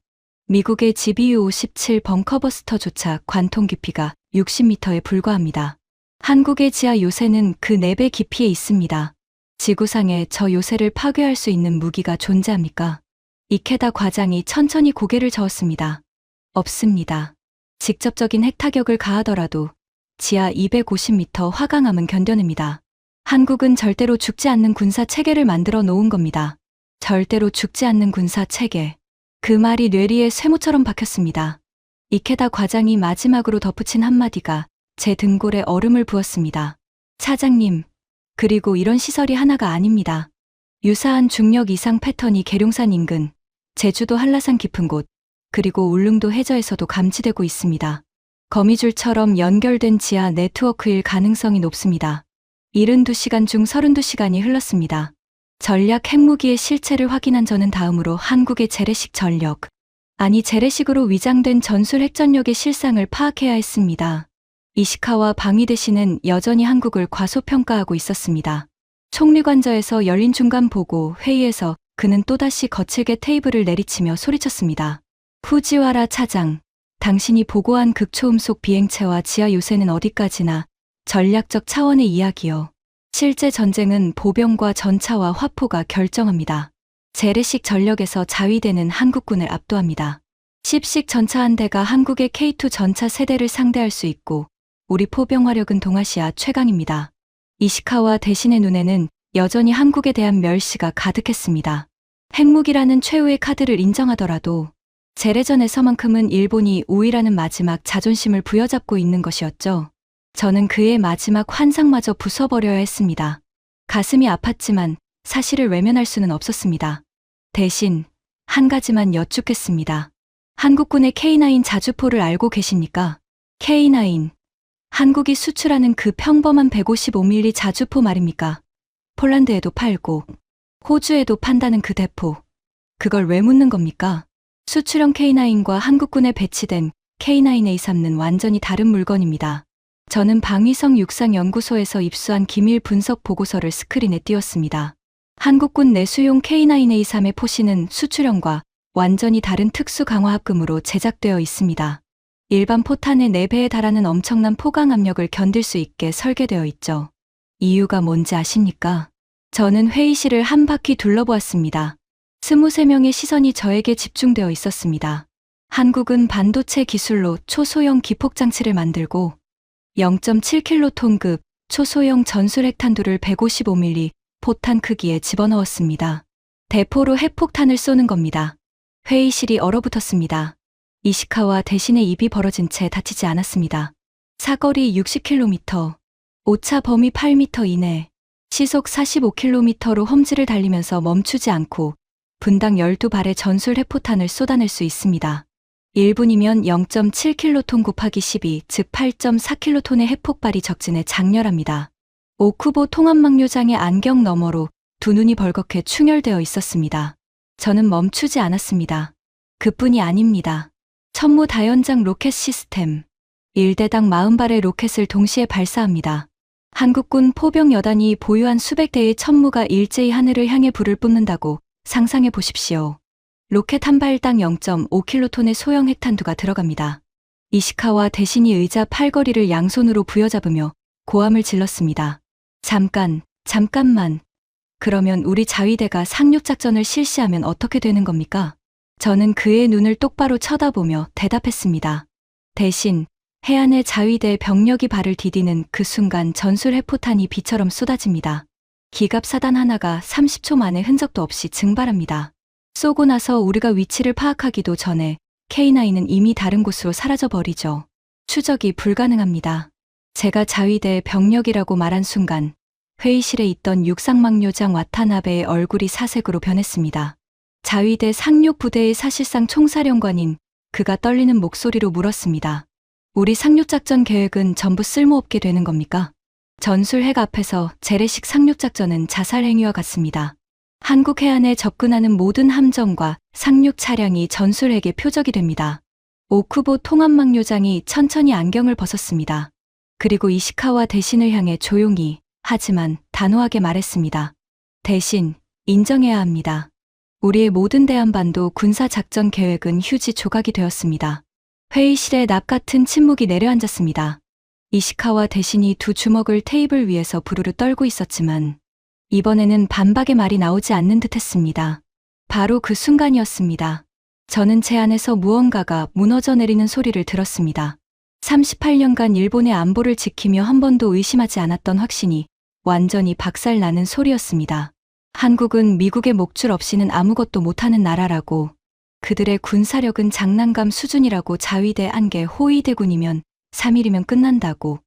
미국의 GBU-57 벙커버스터조차 관통 깊이가 60m에 불과합니다. 한국의 지하 요새는 그 4배 깊이에 있습니다. 지구상에 저 요새를 파괴할 수 있는 무기가 존재합니까? 이케다 과장이 천천히 고개를 저었습니다. 없습니다. 직접적인 핵타격을 가하더라도 지하 250m 화강암은 견뎌냅니다. 한국은 절대로 죽지 않는 군사 체계를 만들어 놓은 겁니다. 절대로 죽지 않는 군사 체계. 그 말이 뇌리에 쇠무처럼 박혔습니다. 이케다 과장이 마지막으로 덧붙인 한마디가 제 등골에 얼음을 부었습니다. 차장님, 그리고 이런 시설이 하나가 아닙니다. 유사한 중력 이상 패턴이 계룡산 인근, 제주도 한라산 깊은 곳, 그리고 울릉도 해저에서도 감지되고 있습니다. 거미줄처럼 연결된 지하 네트워크일 가능성이 높습니다. 72시간 중 32시간이 흘렀습니다. 전략 핵무기의 실체를 확인한 저는 다음으로 한국의 재래식 전력, 아니 재래식으로 위장된 전술 핵전력의 실상을 파악해야 했습니다. 이시카와 방위대신은 여전히 한국을 과소평가하고 있었습니다. 총리관저에서 열린 중간 보고 회의에서 그는 또다시 거칠게 테이블을 내리치며 소리쳤습니다. 후지와라 차장, 당신이 보고한 극초음속 비행체와 지하 요새는 어디까지나 전략적 차원의 이야기요. 실제 전쟁은 보병과 전차와 화포가 결정합니다. 재래식 전력에서 자위대는 한국군을 압도합니다. 10식 전차 한 대가 한국의 K2 전차 세대를 상대할 수 있고 우리 포병 화력은 동아시아 최강입니다. 이시카와 대신의 눈에는 여전히 한국에 대한 멸시가 가득했습니다. 핵무기라는 최후의 카드를 인정하더라도 재래전에서만큼은 일본이 우위라는 마지막 자존심을 부여잡고 있는 것이었죠. 저는 그의 마지막 환상마저 부숴버려야 했습니다. 가슴이 아팠지만 사실을 외면할 수는 없었습니다. 대신 한 가지만 여쭙겠습니다. 한국군의 K9 자주포를 알고 계십니까? K9, 한국이 수출하는 그 평범한 155mm 자주포 말입니까? 폴란드에도 팔고 호주에도 판다는 그 대포. 그걸 왜 묻는 겁니까? 수출형 K9과 한국군에 배치된 K9A3는 완전히 다른 물건입니다. 저는 방위성 육상연구소에서 입수한 기밀 분석 보고서를 스크린에 띄웠습니다. 한국군 내수용 K9A3의 포신은 수출형과 완전히 다른 특수 강화 합금으로 제작되어 있습니다. 일반 포탄의 4배에 달하는 엄청난 포강 압력을 견딜 수 있게 설계되어 있죠. 이유가 뭔지 아십니까? 저는 회의실을 한 바퀴 둘러보았습니다. 23명의 시선이 저에게 집중되어 있었습니다. 한국은 반도체 기술로 초소형 기폭장치를 만들고 0.7킬로톤급 초소형 전술 핵탄두를 155mm 포탄 크기에 집어넣었습니다. 대포로 핵폭탄을 쏘는 겁니다. 회의실이 얼어붙었습니다. 이시카와 대신의 입이 벌어진 채 다치지 않았습니다. 사거리 60km, 오차 범위 8m 이내, 시속 45km로 험지를 달리면서 멈추지 않고 분당 12발의 전술 핵포탄을 쏟아낼 수 있습니다. 1분이면 0.7킬로톤 곱하기 12, 즉 8.4킬로톤의 핵폭발이 적진에 장렬합니다. 오쿠보 통합망료장의 안경 너머로 두 눈이 벌겋게 충혈되어 있었습니다. 저는 멈추지 않았습니다. 그뿐이 아닙니다. 천무다연장 로켓 시스템. 1대당 40발의 로켓을 동시에 발사합니다. 한국군 포병 여단이 보유한 수백 대의 천무가 일제히 하늘을 향해 불을 뿜는다고 상상해 보십시오. 로켓 한 발당 0.5킬로톤의 소형 핵탄두가 들어갑니다. 이시카와 대신이 의자 팔걸이를 양손으로 부여잡으며 고함을 질렀습니다. 잠깐만. 그러면 우리 자위대가 상륙작전을 실시하면 어떻게 되는 겁니까? 저는 그의 눈을 똑바로 쳐다보며 대답했습니다. 대신 해안의 자위대 병력이 발을 디디는 그 순간 전술 핵포탄이 비처럼 쏟아집니다. 기갑사단 하나가 30초 만에 흔적도 없이 증발합니다. 쏘고 나서 우리가 위치를 파악하기도 전에 K9은 이미 다른 곳으로 사라져버리죠. 추적이 불가능합니다. 제가 자위대 병력이라고 말한 순간 회의실에 있던 육상막료장 와타나베의 얼굴이 사색으로 변했습니다. 자위대 상륙부대의 사실상 총사령관인 그가 떨리는 목소리로 물었습니다. 우리 상륙작전 계획은 전부 쓸모없게 되는 겁니까? 전술핵 앞에서 재래식 상륙작전은 자살 행위와 같습니다. 한국 해안에 접근하는 모든 함정과 상륙 차량이 전술핵의 표적이 됩니다. 오쿠보 통합막료장이 천천히 안경을 벗었습니다. 그리고 이시카와 대신을 향해 조용히 하지만 단호하게 말했습니다. 대신 인정해야 합니다. 우리의 모든 대한반도 군사작전 계획은 휴지 조각이 되었습니다. 회의실에 납 같은 침묵이 내려앉았습니다. 이시카와 대신이 두 주먹을 테이블 위에서 부르르 떨고 있었지만 이번에는 반박의 말이 나오지 않는 듯 했습니다. 바로 그 순간이었습니다. 저는 제 안에서 무언가가 무너져 내리는 소리를 들었습니다. 38년간 일본의 안보를 지키며 한 번도 의심하지 않았던 확신이 완전히 박살나는 소리였습니다. 한국은 미국의 목줄 없이는 아무것도 못하는 나라라고, 그들의 군사력은 장난감 수준이라고, 자위대 안개 호위대군이면 3일이면 끝난다고.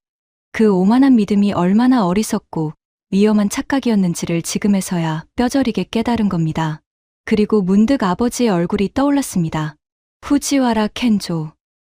그 오만한 믿음이 얼마나 어리석고 위험한 착각이었는지를 지금에서야 뼈저리게 깨달은 겁니다. 그리고 문득 아버지의 얼굴이 떠올랐습니다. 후지와라 켄조,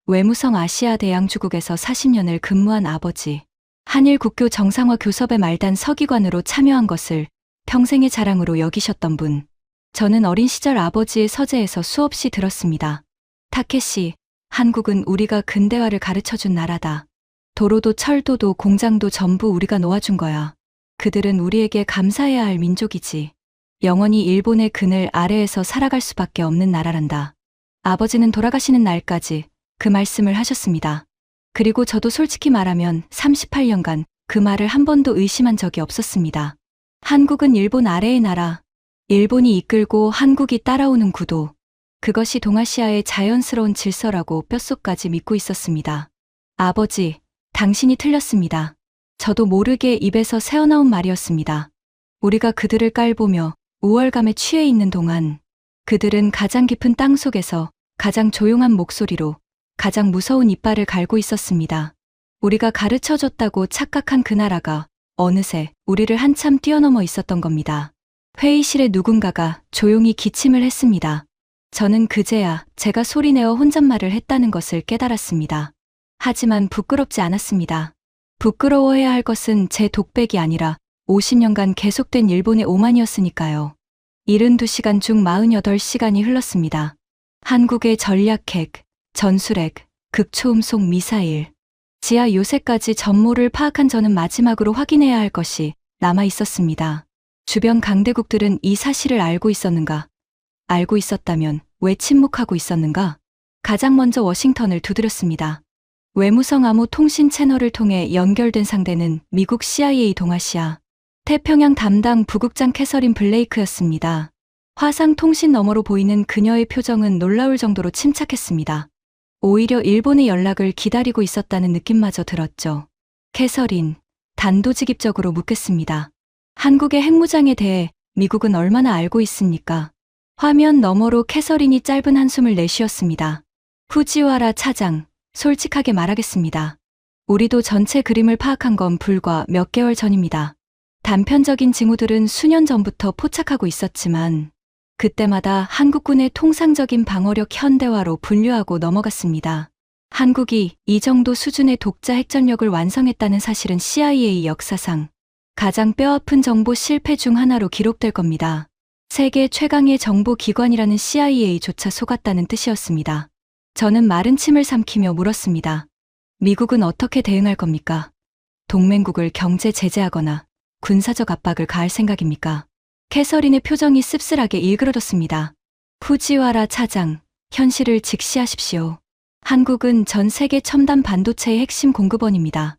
외무성 아시아 대양주국에서 40년을 근무한 아버지. 한일 국교 정상화 교섭의 말단 서기관으로 참여한 것을 평생의 자랑으로 여기셨던 분. 저는 어린 시절 아버지의 서재에서 수없이 들었습니다. 타케시, 한국은 우리가 근대화를 가르쳐준 나라다. 도로도 철도도 공장도 전부 우리가 놓아준 거야. 그들은 우리에게 감사해야 할 민족이지. 영원히 일본의 그늘 아래에서 살아갈 수밖에 없는 나라란다. 아버지는 돌아가시는 날까지 그 말씀을 하셨습니다. 그리고 저도 솔직히 말하면 38년간 그 말을 한 번도 의심한 적이 없었습니다. 한국은 일본 아래의 나라, 일본이 이끌고 한국이 따라오는 구도, 그것이 동아시아의 자연스러운 질서라고 뼛속까지 믿고 있었습니다. 아버지, 당신이 틀렸습니다. 저도 모르게 입에서 새어나온 말이었습니다. 우리가 그들을 깔보며 우월감에 취해 있는 동안 그들은 가장 깊은 땅 속에서 가장 조용한 목소리로 가장 무서운 이빨을 갈고 있었습니다. 우리가 가르쳐줬다고 착각한 그 나라가 어느새 우리를 한참 뛰어넘어 있었던 겁니다. 회의실에 누군가가 조용히 기침을 했습니다. 저는 그제야 제가 소리내어 혼잣말을 했다는 것을 깨달았습니다. 하지만 부끄럽지 않았습니다. 부끄러워해야 할 것은 제 독백이 아니라 50년간 계속된 일본의 오만이었으니까요. 72시간 중 48시간이 흘렀습니다. 한국의 전략핵, 전술핵, 극초음속 미사일, 지하 요새까지 전모를 파악한 저는 마지막으로 확인해야 할 것이 남아 있었습니다. 주변 강대국들은 이 사실을 알고 있었는가? 알고 있었다면 왜 침묵하고 있었는가? 가장 먼저 워싱턴을 두드렸습니다. 외무성 암호 통신 채널을 통해 연결된 상대는 미국 CIA 동아시아 태평양 담당 부국장 캐서린 블레이크였습니다. 화상 통신 너머로 보이는 그녀의 표정은 놀라울 정도로 침착했습니다. 오히려 일본의 연락을 기다리고 있었다는 느낌마저 들었죠. 캐서린, 단도직입적으로 묻겠습니다. 한국의 핵무장에 대해 미국은 얼마나 알고 있습니까? 화면 너머로 캐서린이 짧은 한숨을 내쉬었습니다. 후지와라 차장, 솔직하게 말하겠습니다. 우리도 전체 그림을 파악한 건 불과 몇 개월 전입니다. 단편적인 징후들은 수년 전부터 포착하고 있었지만 그때마다 한국군의 통상적인 방어력 현대화로 분류하고 넘어갔습니다. 한국이 이 정도 수준의 독자 핵전력을 완성했다는 사실은 CIA 역사상 가장 뼈아픈 정보 실패 중 하나로 기록될 겁니다. 세계 최강의 정보기관이라는 CIA조차 속았다는 뜻이었습니다. 저는 마른 침을 삼키며 물었습니다. 미국은 어떻게 대응할 겁니까? 동맹국을 경제 제재하거나 군사적 압박을 가할 생각입니까? 캐서린의 표정이 씁쓸하게 일그러졌습니다. 후지와라 차장, 현실을 직시하십시오. 한국은 전 세계 첨단 반도체의 핵심 공급원입니다.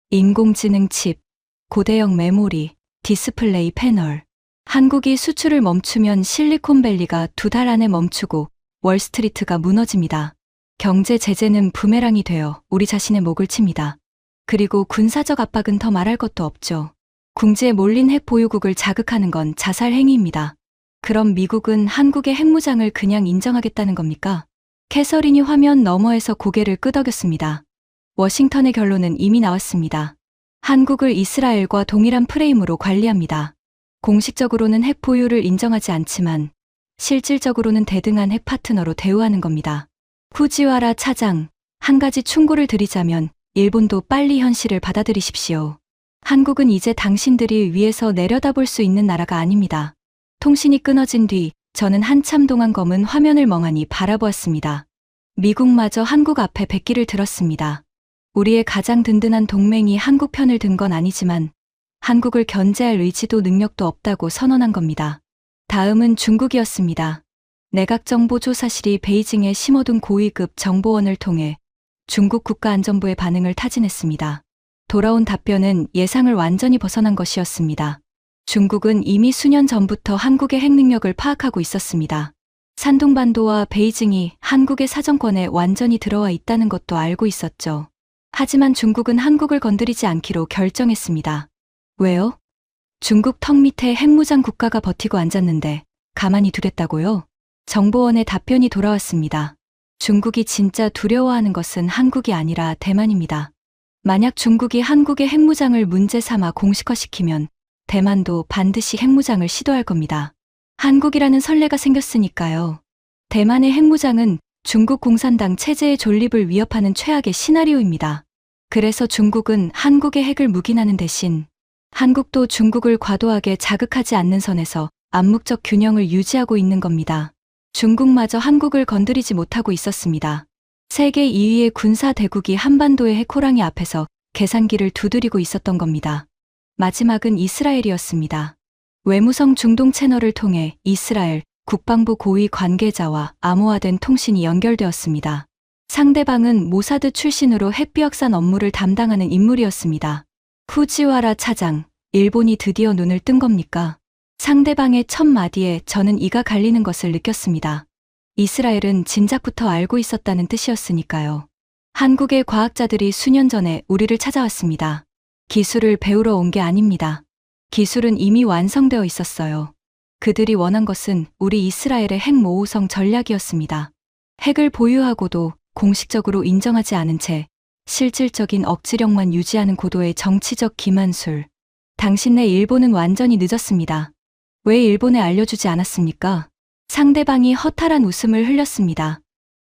인공지능 칩, 고대형 메모리, 디스플레이 패널. 한국이 수출을 멈추면 실리콘밸리가 2달 안에 멈추고 월스트리트가 무너집니다. 경제 제재는 부메랑이 되어 우리 자신의 목을 칩니다. 그리고 군사적 압박은 더 말할 것도 없죠. 궁지에 몰린 핵 보유국을 자극하는 건 자살 행위입니다. 그럼 미국은 한국의 핵무장을 그냥 인정하겠다는 겁니까? 캐서린이 화면 너머에서 고개를 끄덕였습니다. 워싱턴의 결론은 이미 나왔습니다. 한국을 이스라엘과 동일한 프레임으로 관리합니다. 공식적으로는 핵 보유를 인정하지 않지만 실질적으로는 대등한 핵 파트너로 대우하는 겁니다. 후지와라 차장, 한 가지 충고를 드리자면 일본도 빨리 현실을 받아들이십시오. 한국은 이제 당신들이 위에서 내려다볼 수 있는 나라가 아닙니다. 통신이 끊어진 뒤 저는 한참 동안 검은 화면을 멍하니 바라보았습니다. 미국마저 한국 앞에 백기를 들었습니다. 우리의 가장 든든한 동맹이 한국 편을 든 건 아니지만 한국을 견제할 의지도 능력도 없다고 선언한 겁니다. 다음은 중국이었습니다. 내각정보조사실이 베이징에 심어둔 고위급 정보원을 통해 중국 국가안전부의 반응을 타진했습니다. 돌아온 답변은 예상을 완전히 벗어난 것이었습니다. 중국은 이미 수년 전부터 한국의 핵 능력을 파악하고 있었습니다. 산둥반도와 베이징이 한국의 사정권에 완전히 들어와 있다는 것도 알고 있었죠. 하지만 중국은 한국을 건드리지 않기로 결정했습니다. 왜요? 중국 턱 밑에 핵무장 국가가 버티고 앉았는데 가만히 두겠다고요? 정보원의 답변이 돌아왔습니다. 중국이 진짜 두려워하는 것은 한국이 아니라 대만입니다. 만약 중국이 한국의 핵무장을 문제 삼아 공식화시키면 대만도 반드시 핵무장을 시도할 겁니다. 한국이라는 선례가 생겼으니까요. 대만의 핵무장은 중국 공산당 체제의 존립을 위협하는 최악의 시나리오입니다. 그래서 중국은 한국의 핵을 묵인하는 대신 한국도 중국을 과도하게 자극하지 않는 선에서 암묵적 균형을 유지하고 있는 겁니다. 중국마저 한국을 건드리지 못하고 있었습니다. 세계 2위의 군사 대국이 한반도의 핵호랑이 앞에서 계산기를 두드리고 있었던 겁니다. 마지막은 이스라엘이었습니다. 외무성 중동 채널을 통해 이스라엘 국방부 고위 관계자와 암호화된 통신이 연결되었습니다. 상대방은 모사드 출신으로 핵비확산 업무를 담당하는 인물이었습니다. 후지와라 차장, 일본이 드디어 눈을 뜬 겁니까? 상대방의 첫 마디에 저는 이가 갈리는 것을 느꼈습니다. 이스라엘은 진작부터 알고 있었다는 뜻이었으니까요. 한국의 과학자들이 수년 전에 우리를 찾아왔습니다. 기술을 배우러 온 게 아닙니다. 기술은 이미 완성되어 있었어요. 그들이 원한 것은 우리 이스라엘의 핵모호성 전략이었습니다. 핵을 보유하고도 공식적으로 인정하지 않은 채 실질적인 억지력만 유지하는 고도의 정치적 기만술. 당신네 일본은 완전히 늦었습니다. 왜 일본에 알려주지 않았습니까? 상대방이 허탈한 웃음을 흘렸습니다.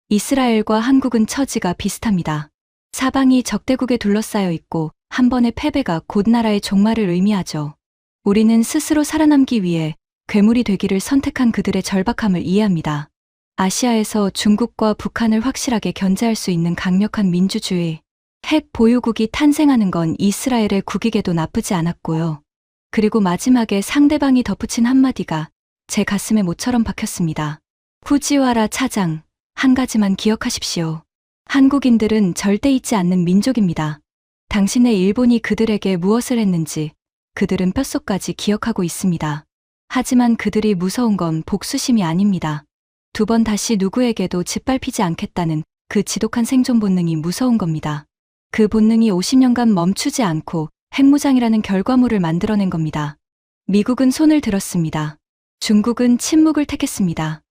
이스라엘과 한국은 처지가 비슷합니다. 사방이 적대국에 둘러싸여 있고 한 번의 패배가 곧 나라의 종말을 의미하죠. 우리는 스스로 살아남기 위해 괴물이 되기를 선택한 그들의 절박함을 이해합니다. 아시아에서 중국과 북한을 확실하게 견제할 수 있는 강력한 민주주의, 핵 보유국이 탄생하는 건 이스라엘의 국익에도 나쁘지 않았고요. 그리고 마지막에 상대방이 덧붙인 한마디가 제 가슴에 못처럼 박혔습니다. 후지와라 차장, 한 가지만 기억하십시오. 한국인들은 절대 잊지 않는 민족입니다. 당신의 일본이 그들에게 무엇을 했는지 그들은 뼛속까지 기억하고 있습니다. 하지만 그들이 무서운 건 복수심이 아닙니다. 두 번 다시 누구에게도 짓밟히지 않겠다는 그 지독한 생존 본능이 무서운 겁니다. 그 본능이 50년간 멈추지 않고 핵무장이라는 결과물을 만들어낸 겁니다. 미국은 손을 들었습니다. 중국은 침묵을 택했습니다.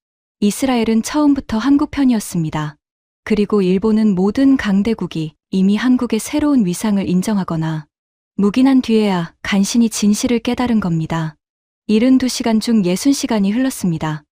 이스라엘은 처음부터 한국 편이었습니다. 그리고 일본은 모든 강대국이 이미 한국의 새로운 위상을 인정하거나 묵인한 뒤에야 간신히 진실을 깨달은 겁니다. 72시간 중 60시간이 흘렀습니다.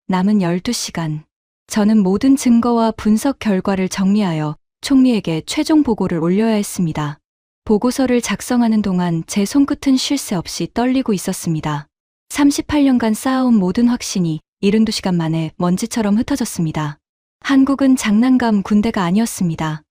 남은 12시간. 저는 모든 증거와 분석 결과를 정리하여 총리에게 최종 보고를 올려야 했습니다. 보고서를 작성하는 동안 제 손끝은 쉴 새 없이 떨리고 있었습니다. 38년간 쌓아온 모든 확신이 72시간 만에 먼지처럼 흩어졌습니다. 한국은 장난감 군대가 아니었습니다.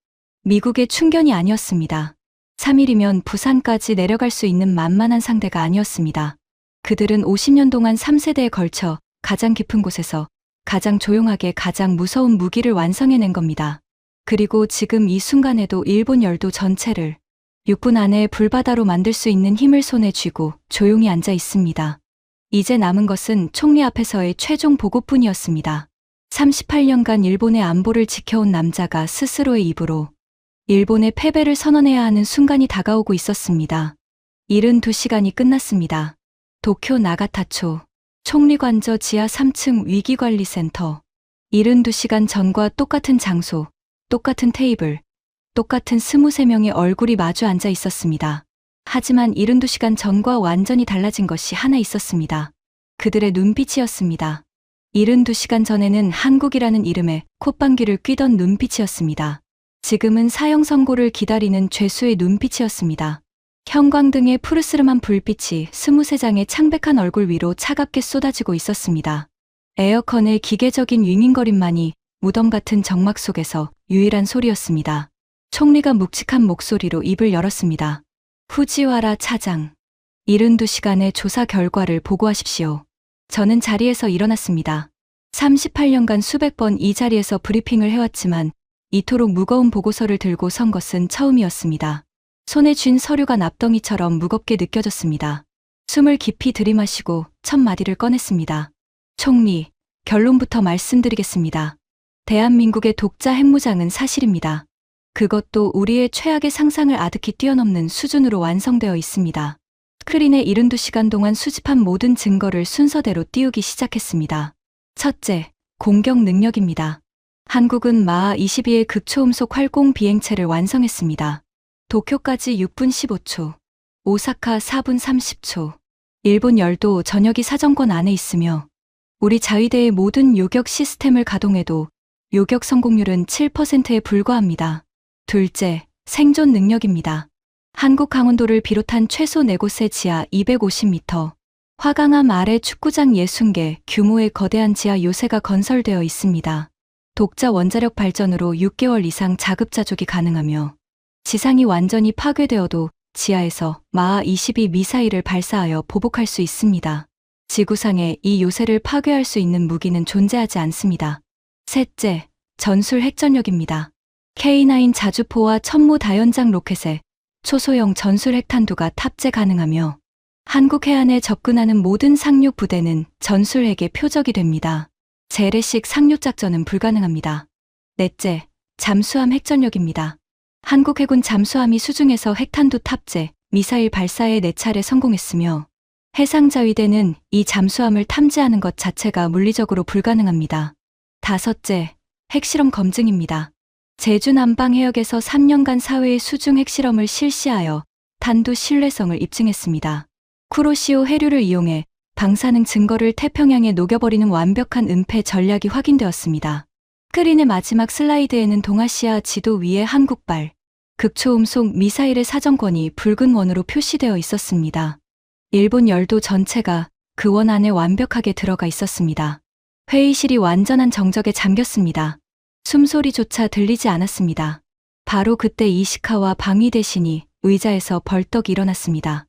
미국의 충견이 아니었습니다. 3일이면 부산까지 내려갈 수 있는 만만한 상대가 아니었습니다. 그들은 50년 동안 3세대에 걸쳐 가장 깊은 곳에서 가장 조용하게 가장 무서운 무기를 완성해낸 겁니다. 그리고 지금 이 순간에도 일본 열도 전체를 6분 안에 불바다로 만들 수 있는 힘을 손에 쥐고 조용히 앉아 있습니다. 이제 남은 것은 총리 앞에서의 최종 보고뿐이었습니다. 38년간 일본의 안보를 지켜온 남자가 스스로의 입으로 일본의 패배를 선언해야 하는 순간이 다가오고 있었습니다. 72시간이 끝났습니다. 도쿄 나가타초 총리관저 지하 3층 위기관리센터. 72시간 전과 똑같은 장소, 똑같은 테이블, 똑같은 23명의 얼굴이 마주 앉아 있었습니다. 하지만 72시간 전과 완전히 달라진 것이 하나 있었습니다. 그들의 눈빛이었습니다. 72시간 전에는 한국이라는 이름에 콧방귀를 뀌던 눈빛이었습니다. 지금은 사형 선고를 기다리는 죄수의 눈빛이었습니다. 형광등의 푸르스름한 불빛이 23장의 창백한 얼굴 위로 차갑게 쏟아지고 있었습니다. 에어컨의 기계적인 윙윙거림만이 무덤 같은 정막 속에서 유일한 소리였습니다. 총리가 묵직한 목소리로 입을 열었습니다. 후지와라 차장. 72시간의 조사 결과를 보고하십시오. 저는 자리에서 일어났습니다. 38년간 수백 번 이 자리에서 브리핑을 해왔지만 이토록 무거운 보고서를 들고 선 것은 처음이었습니다. 손에 쥔 서류가 납덩이처럼 무겁게 느껴졌습니다. 숨을 깊이 들이마시고 첫 마디를 꺼냈습니다. 총리, 결론부터 말씀드리겠습니다. 대한민국의 독자 핵무장은 사실입니다. 그것도 우리의 최악의 상상을 아득히 뛰어넘는 수준으로 완성되어 있습니다. 스크린에 72시간 동안 수집한 모든 증거를 순서대로 띄우기 시작했습니다. 첫째, 공격 능력입니다. 한국은 마하 22의 극초음속 활공 비행체를 완성했습니다. 도쿄까지 6분 15초, 오사카 4분 30초, 일본 열도 전역이 사정권 안에 있으며 우리 자위대의 모든 요격 시스템을 가동해도 요격 성공률은 7%에 불과합니다. 둘째, 생존 능력입니다. 한국 강원도를 비롯한 최소 4곳의 지하 250m, 화강암 아래 축구장 60개 규모의 거대한 지하 요새가 건설되어 있습니다. 독자 원자력 발전으로 6개월 이상 자급자족이 가능하며 지상이 완전히 파괴되어도 지하에서 마하 22 미사일을 발사하여 보복할 수 있습니다. 지구상에 이 요새를 파괴할 수 있는 무기는 존재하지 않습니다. 셋째, 전술 핵전력입니다. K9 자주포와 천무 다연장 로켓에 초소형 전술 핵탄두가 탑재 가능하며 한국 해안에 접근하는 모든 상륙 부대는 전술 핵의 표적이 됩니다. 재래식 상륙 작전은 불가능합니다. 넷째, 잠수함 핵전력입니다. 한국 해군 잠수함이 수중에서 핵탄두 탑재, 미사일 발사에 4차례 성공했으며 해상자위대는 이 잠수함을 탐지하는 것 자체가 물리적으로 불가능합니다. 다섯째, 핵실험 검증입니다. 제주 남방 해역에서 3년간 4회의 수중 핵실험을 실시하여 탄두 신뢰성을 입증했습니다. 쿠로시오 해류를 이용해 방사능 증거를 태평양에 녹여버리는 완벽한 은폐 전략이 확인되었습니다. 스크린의 마지막 슬라이드에는 동아시아 지도 위에 한국발 극초음속 미사일의 사정권이 붉은 원으로 표시되어 있었습니다. 일본 열도 전체가 그 원 안에 완벽하게 들어가 있었습니다. 회의실이 완전한 정적에 잠겼습니다. 숨소리조차 들리지 않았습니다. 바로 그때 이시카와 방위 대신이 의자에서 벌떡 일어났습니다.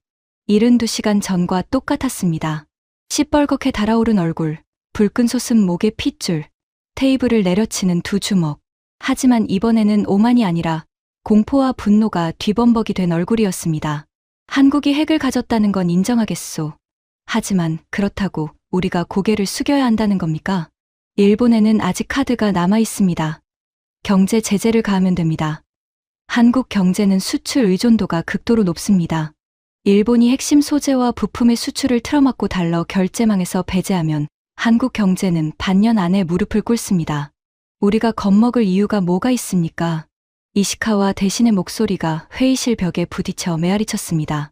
72시간 전과 똑같았습니다. 시뻘겋게 달아오른 얼굴, 불끈 솟은 목에 핏줄, 테이블을 내려치는 두 주먹. 하지만 이번에는 오만이 아니라 공포와 분노가 뒤범벅이 된 얼굴이었습니다. 한국이 핵을 가졌다는 건 인정하겠소. 하지만 그렇다고 우리가 고개를 숙여야 한다는 겁니까? 일본에는 아직 카드가 남아 있습니다. 경제 제재를 가하면 됩니다. 한국 경제는 수출 의존도가 극도로 높습니다. 일본이 핵심 소재와 부품의 수출을 틀어막고 달러 결제망에서 배제하면 한국 경제는 반년 안에 무릎을 꿇습니다. 우리가 겁먹을 이유가 뭐가 있습니까? 이시카와 대신의 목소리가 회의실 벽에 부딪혀 메아리쳤습니다.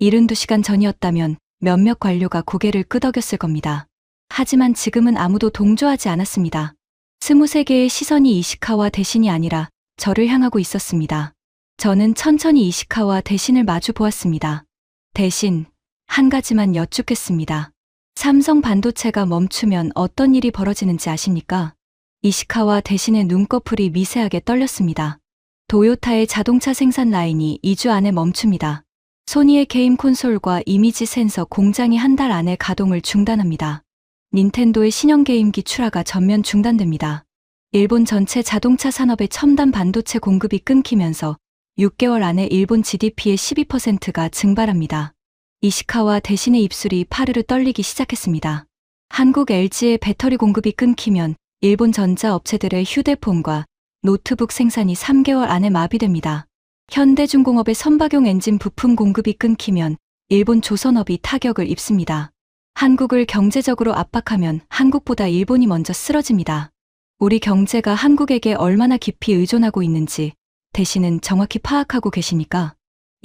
72시간 전이었다면 몇몇 관료가 고개를 끄덕였을 겁니다. 하지만 지금은 아무도 동조하지 않았습니다. 23개의 시선이 이시카와 대신이 아니라 저를 향하고 있었습니다. 저는 천천히 이시카와 대신을 마주 보았습니다. 대신 한 가지만 여쭙겠습니다. 삼성 반도체가 멈추면 어떤 일이 벌어지는지 아십니까? 이시카와 대신의 눈꺼풀이 미세하게 떨렸습니다. 도요타의 자동차 생산 라인이 2주 안에 멈춥니다. 소니의 게임 콘솔과 이미지 센서 공장이 한 달 안에 가동을 중단합니다. 닌텐도의 신형 게임기 출하가 전면 중단됩니다. 일본 전체 자동차 산업의 첨단 반도체 공급이 끊기면서 6개월 안에 일본 GDP의 12%가 증발합니다. 이시카와 대신의 입술이 파르르 떨리기 시작했습니다. 한국 LG의 배터리 공급이 끊기면 일본 전자 업체들의 휴대폰과 노트북 생산이 3개월 안에 마비됩니다. 현대중공업의 선박용 엔진 부품 공급이 끊기면 일본 조선업이 타격을 입습니다. 한국을 경제적으로 압박하면 한국보다 일본이 먼저 쓰러집니다. 우리 경제가 한국에게 얼마나 깊이 의존하고 있는지 대신은 정확히 파악하고 계십니까?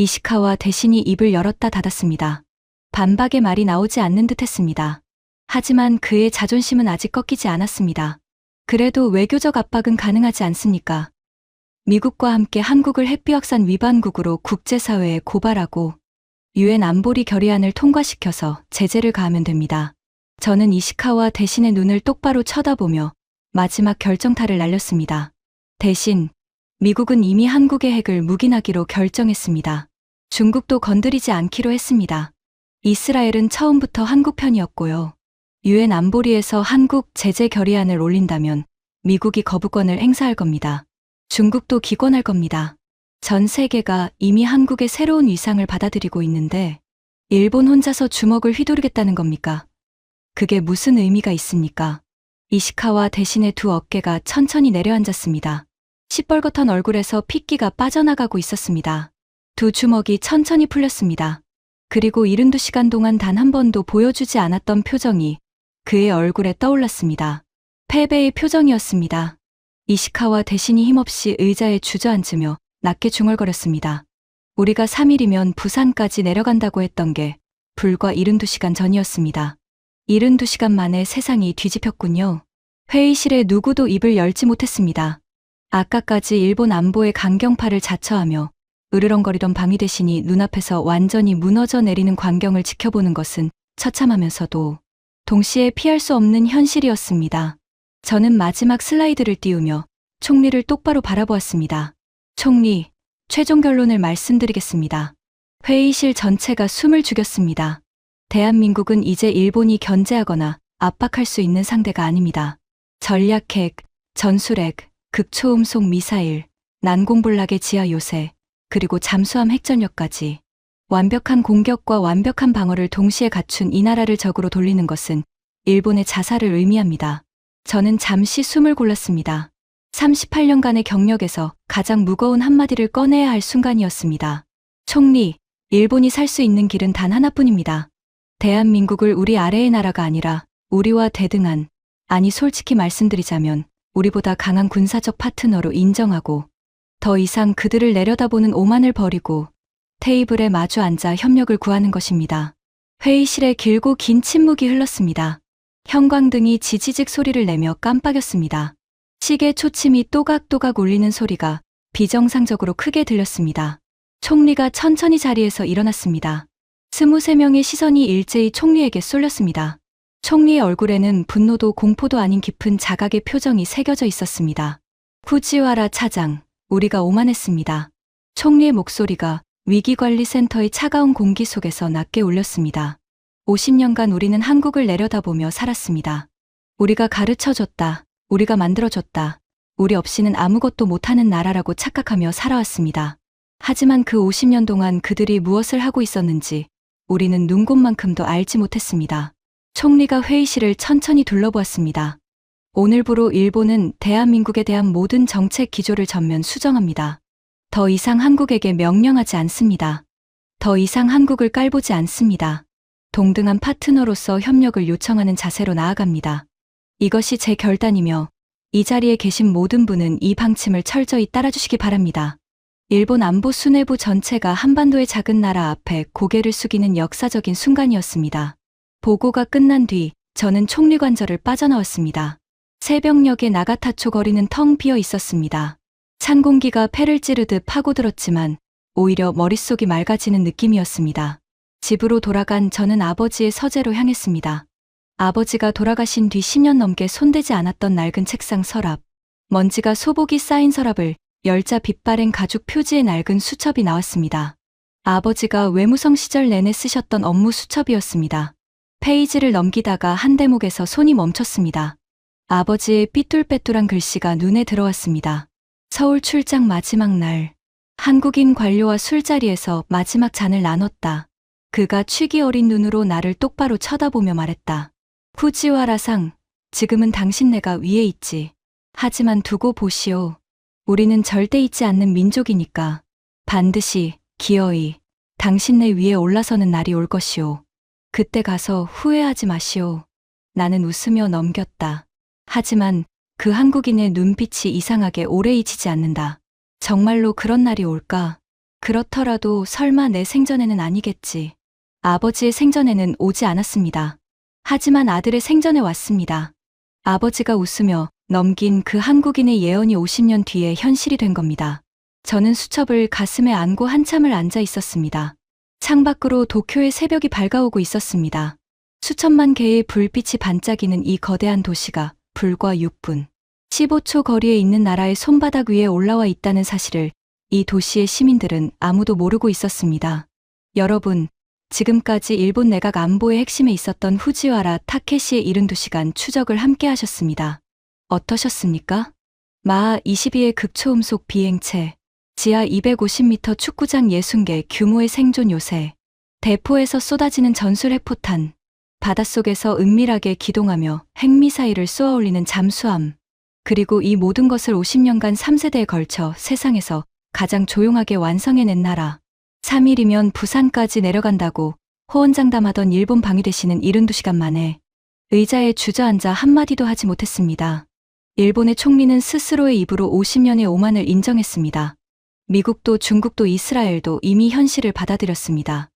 이시카와 대신이 입을 열었다 닫았습니다. 반박의 말이 나오지 않는 듯 했습니다. 하지만 그의 자존심은 아직 꺾이지 않았습니다. 그래도 외교적 압박은 가능하지 않습니까? 미국과 함께 한국을 핵비확산 위반국으로 국제사회에 고발하고 유엔 안보리 결의안을 통과시켜서 제재를 가하면 됩니다. 저는 이시카와 대신의 눈을 똑바로 쳐다보며 마지막 결정타를 날렸습니다. 대신 미국은 이미 한국의 핵을 묵인하기로 결정했습니다. 중국도 건드리지 않기로 했습니다. 이스라엘은 처음부터 한국 편이었고요. 유엔 안보리에서 한국 제재 결의안을 올린다면 미국이 거부권을 행사할 겁니다. 중국도 기권할 겁니다. 전 세계가 이미 한국의 새로운 위상을 받아들이고 있는데 일본 혼자서 주먹을 휘두르겠다는 겁니까? 그게 무슨 의미가 있습니까? 이시카와 대신의 두 어깨가 천천히 내려앉았습니다. 시뻘겋던 얼굴에서 핏기가 빠져나가고 있었습니다. 두 주먹이 천천히 풀렸습니다. 그리고 72시간 동안 단 한 번도 보여주지 않았던 표정이 그의 얼굴에 떠올랐습니다. 패배의 표정이었습니다. 이시카와 대신이 힘없이 의자에 주저앉으며 낮게 중얼거렸습니다. 우리가 3일이면 부산까지 내려간다고 했던 게 불과 72시간 전이었습니다. 72시간 만에 세상이 뒤집혔군요. 회의실에 누구도 입을 열지 못했습니다. 아까까지 일본 안보의 강경파를 자처하며 으르렁거리던 방위 대신이 눈앞에서 완전히 무너져 내리는 광경을 지켜보는 것은 처참하면서도 동시에 피할 수 없는 현실이었습니다. 저는 마지막 슬라이드를 띄우며 총리를 똑바로 바라보았습니다. 총리, 최종 결론을 말씀드리겠습니다. 회의실 전체가 숨을 죽였습니다. 대한민국은 이제 일본이 견제하거나 압박할 수 있는 상대가 아닙니다. 전략핵, 전술핵, 극초음속 미사일, 난공불락의 지하 요새, 그리고 잠수함 핵전력까지 완벽한 공격과 완벽한 방어를 동시에 갖춘 이 나라를 적으로 돌리는 것은 일본의 자살을 의미합니다. 저는 잠시 숨을 골랐습니다. 38년간의 경력에서 가장 무거운 한마디를 꺼내야 할 순간이었습니다. 총리, 일본이 살 수 있는 길은 단 하나뿐입니다. 대한민국을 우리 아래의 나라가 아니라 우리와 대등한, 아니 솔직히 말씀드리자면 우리보다 강한 군사적 파트너로 인정하고 더 이상 그들을 내려다보는 오만을 버리고 테이블에 마주 앉아 협력을 구하는 것입니다. 회의실에 길고 긴 침묵이 흘렀습니다. 형광등이 지지직 소리를 내며 깜빡였습니다. 시계 초침이 또각또각 울리는 소리가 비정상적으로 크게 들렸습니다. 총리가 천천히 자리에서 일어났습니다. 23명의 시선이 일제히 총리에게 쏠렸습니다. 총리의 얼굴에는 분노도 공포도 아닌 깊은 자각의 표정이 새겨져 있었습니다. 후지와라 차장, 우리가 오만했습니다. 총리의 목소리가 위기관리센터의 차가운 공기 속에서 낮게 울렸습니다. 50년간 우리는 한국을 내려다보며 살았습니다. 우리가 가르쳐줬다. 우리가 만들어줬다. 우리 없이는 아무것도 못하는 나라라고 착각하며 살아왔습니다. 하지만 그 50년 동안 그들이 무엇을 하고 있었는지 우리는 눈곱만큼도 알지 못했습니다. 총리가 회의실을 천천히 둘러보았습니다. 오늘부로 일본은 대한민국에 대한 모든 정책 기조를 전면 수정합니다. 더 이상 한국에게 명령하지 않습니다. 더 이상 한국을 깔보지 않습니다. 동등한 파트너로서 협력을 요청하는 자세로 나아갑니다. 이것이 제 결단이며 이 자리에 계신 모든 분은 이 방침을 철저히 따라주시기 바랍니다. 일본 안보 수뇌부 전체가 한반도의 작은 나라 앞에 고개를 숙이는 역사적인 순간이었습니다. 보고가 끝난 뒤 저는 총리 관저를 빠져나왔습니다. 새벽녘의 나가타초 거리는 텅 비어 있었습니다. 찬 공기가 폐를 찌르듯 파고들었지만 오히려 머릿속이 맑아지는 느낌이었습니다. 집으로 돌아간 저는 아버지의 서재로 향했습니다. 아버지가 돌아가신 뒤 10년 넘게 손대지 않았던 낡은 책상 서랍, 먼지가 소복이 쌓인 서랍을 열자 빛바랜 가죽 표지의 낡은 수첩이 나왔습니다. 아버지가 외무성 시절 내내 쓰셨던 업무 수첩이었습니다. 페이지를 넘기다가 한 대목에서 손이 멈췄습니다. 아버지의 삐뚤빼뚤한 글씨가 눈에 들어왔습니다. 서울 출장 마지막 날, 한국인 관료와 술자리에서 마지막 잔을 나눴다. 그가 취기 어린 눈으로 나를 똑바로 쳐다보며 말했다. 후지와라상, 지금은 당신네가 위에 있지. 하지만 두고 보시오. 우리는 절대 잊지 않는 민족이니까 반드시 기어이 당신네 위에 올라서는 날이 올 것이오. 그때 가서 후회하지 마시오. 나는 웃으며 넘겼다. 하지만 그 한국인의 눈빛이 이상하게 오래 잊히지 않는다. 정말로 그런 날이 올까? 그렇더라도 설마 내 생전에는 아니겠지. 아버지의 생전에는 오지 않았습니다. 하지만 아들의 생전에 왔습니다. 아버지가 웃으며 넘긴 그 한국인의 예언이 50년 뒤에 현실이 된 겁니다. 저는 수첩을 가슴에 안고 한참을 앉아 있었습니다. 창밖으로 도쿄의 새벽이 밝아오고 있었습니다. 수천만 개의 불빛이 반짝이는 이 거대한 도시가 불과 6분, 15초 거리에 있는 나라의 손바닥 위에 올라와 있다는 사실을 이 도시의 시민들은 아무도 모르고 있었습니다. 여러분, 지금까지 일본 내각 안보의 핵심에 있었던 후지와라 타케시의 72시간 추적을 함께 하셨습니다. 어떠셨습니까? 마하 22의 극초음속 비행체, 지하 250m 축구장 60개 규모의 생존 요새, 대포에서 쏟아지는 전술 핵포탄, 바닷속에서 은밀하게 기동하며 핵미사일을 쏘아올리는 잠수함, 그리고 이 모든 것을 50년간 3세대에 걸쳐 세상에서 가장 조용하게 완성해낸 나라. 3일이면 부산까지 내려간다고 호언장담하던 일본 방위대신은 72시간 만에 의자에 주저앉아 한마디도 하지 못했습니다. 일본의 총리는 스스로의 입으로 50년의 오만을 인정했습니다. 미국도 중국도 이스라엘도 이미 현실을 받아들였습니다.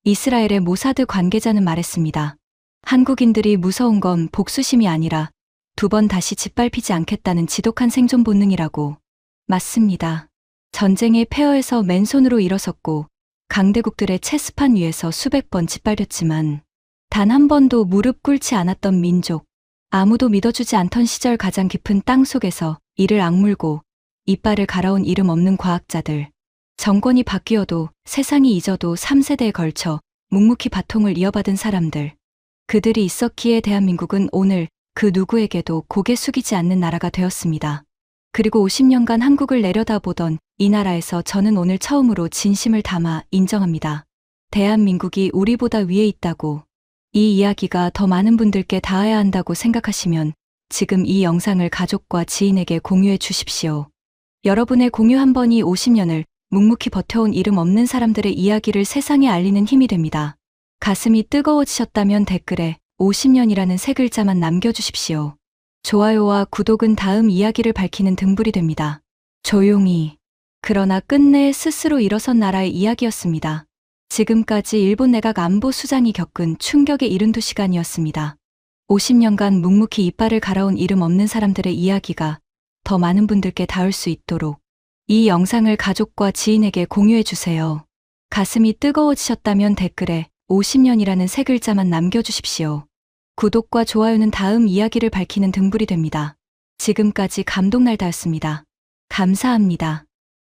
이스라엘의 모사드 관계자는 말했습니다. 한국인들이 무서운 건 복수심이 아니라 2번 다시 짓밟히지 않겠다는 지독한 생존 본능이라고. 맞습니다. 전쟁의 폐허에서 맨손으로 일어섰고 강대국들의 체스판 위에서 수백 번 짓밟혔지만 단 한 번도 무릎 꿇지 않았던 민족, 아무도 믿어주지 않던 시절 가장 깊은 땅 속에서 이를 악물고 이빨을 갈아온 이름 없는 과학자들, 정권이 바뀌어도 세상이 잊어도 3세대에 걸쳐 묵묵히 바통을 이어받은 사람들, 그들이 있었기에 대한민국은 오늘 그 누구에게도 고개 숙이지 않는 나라가 되었습니다. 그리고 50년간 한국을 내려다보던 이 나라에서 저는 오늘 처음으로 진심을 담아 인정합니다. 대한민국이 우리보다 위에 있다고. 이 이야기가 더 많은 분들께 닿아야 한다고 생각하시면 지금 이 영상을 가족과 지인에게 공유해 주십시오. 여러분의 공유 한 번이 50년을 묵묵히 버텨온 이름 없는 사람들의 이야기를 세상에 알리는 힘이 됩니다. 가슴이 뜨거워지셨다면 댓글에 50년이라는 세 글자만 남겨주십시오. 좋아요와 구독은 다음 이야기를 밝히는 등불이 됩니다. 조용히. 그러나 끝내 스스로 일어선 나라의 이야기였습니다. 지금까지 일본 내각 안보수장이 겪은 충격의 72시간이었습니다. 50년간 묵묵히 이빨을 갈아온 이름 없는 사람들의 이야기가 더 많은 분들께 닿을 수 있도록 이 영상을 가족과 지인에게 공유해 주세요. 가슴이 뜨거워지셨다면 댓글에 50년이라는 세 글자만 남겨주십시오. 구독과 좋아요는 다음 이야기를 밝히는 등불이 됩니다. 지금까지 감동날다였습니다. 감사합니다.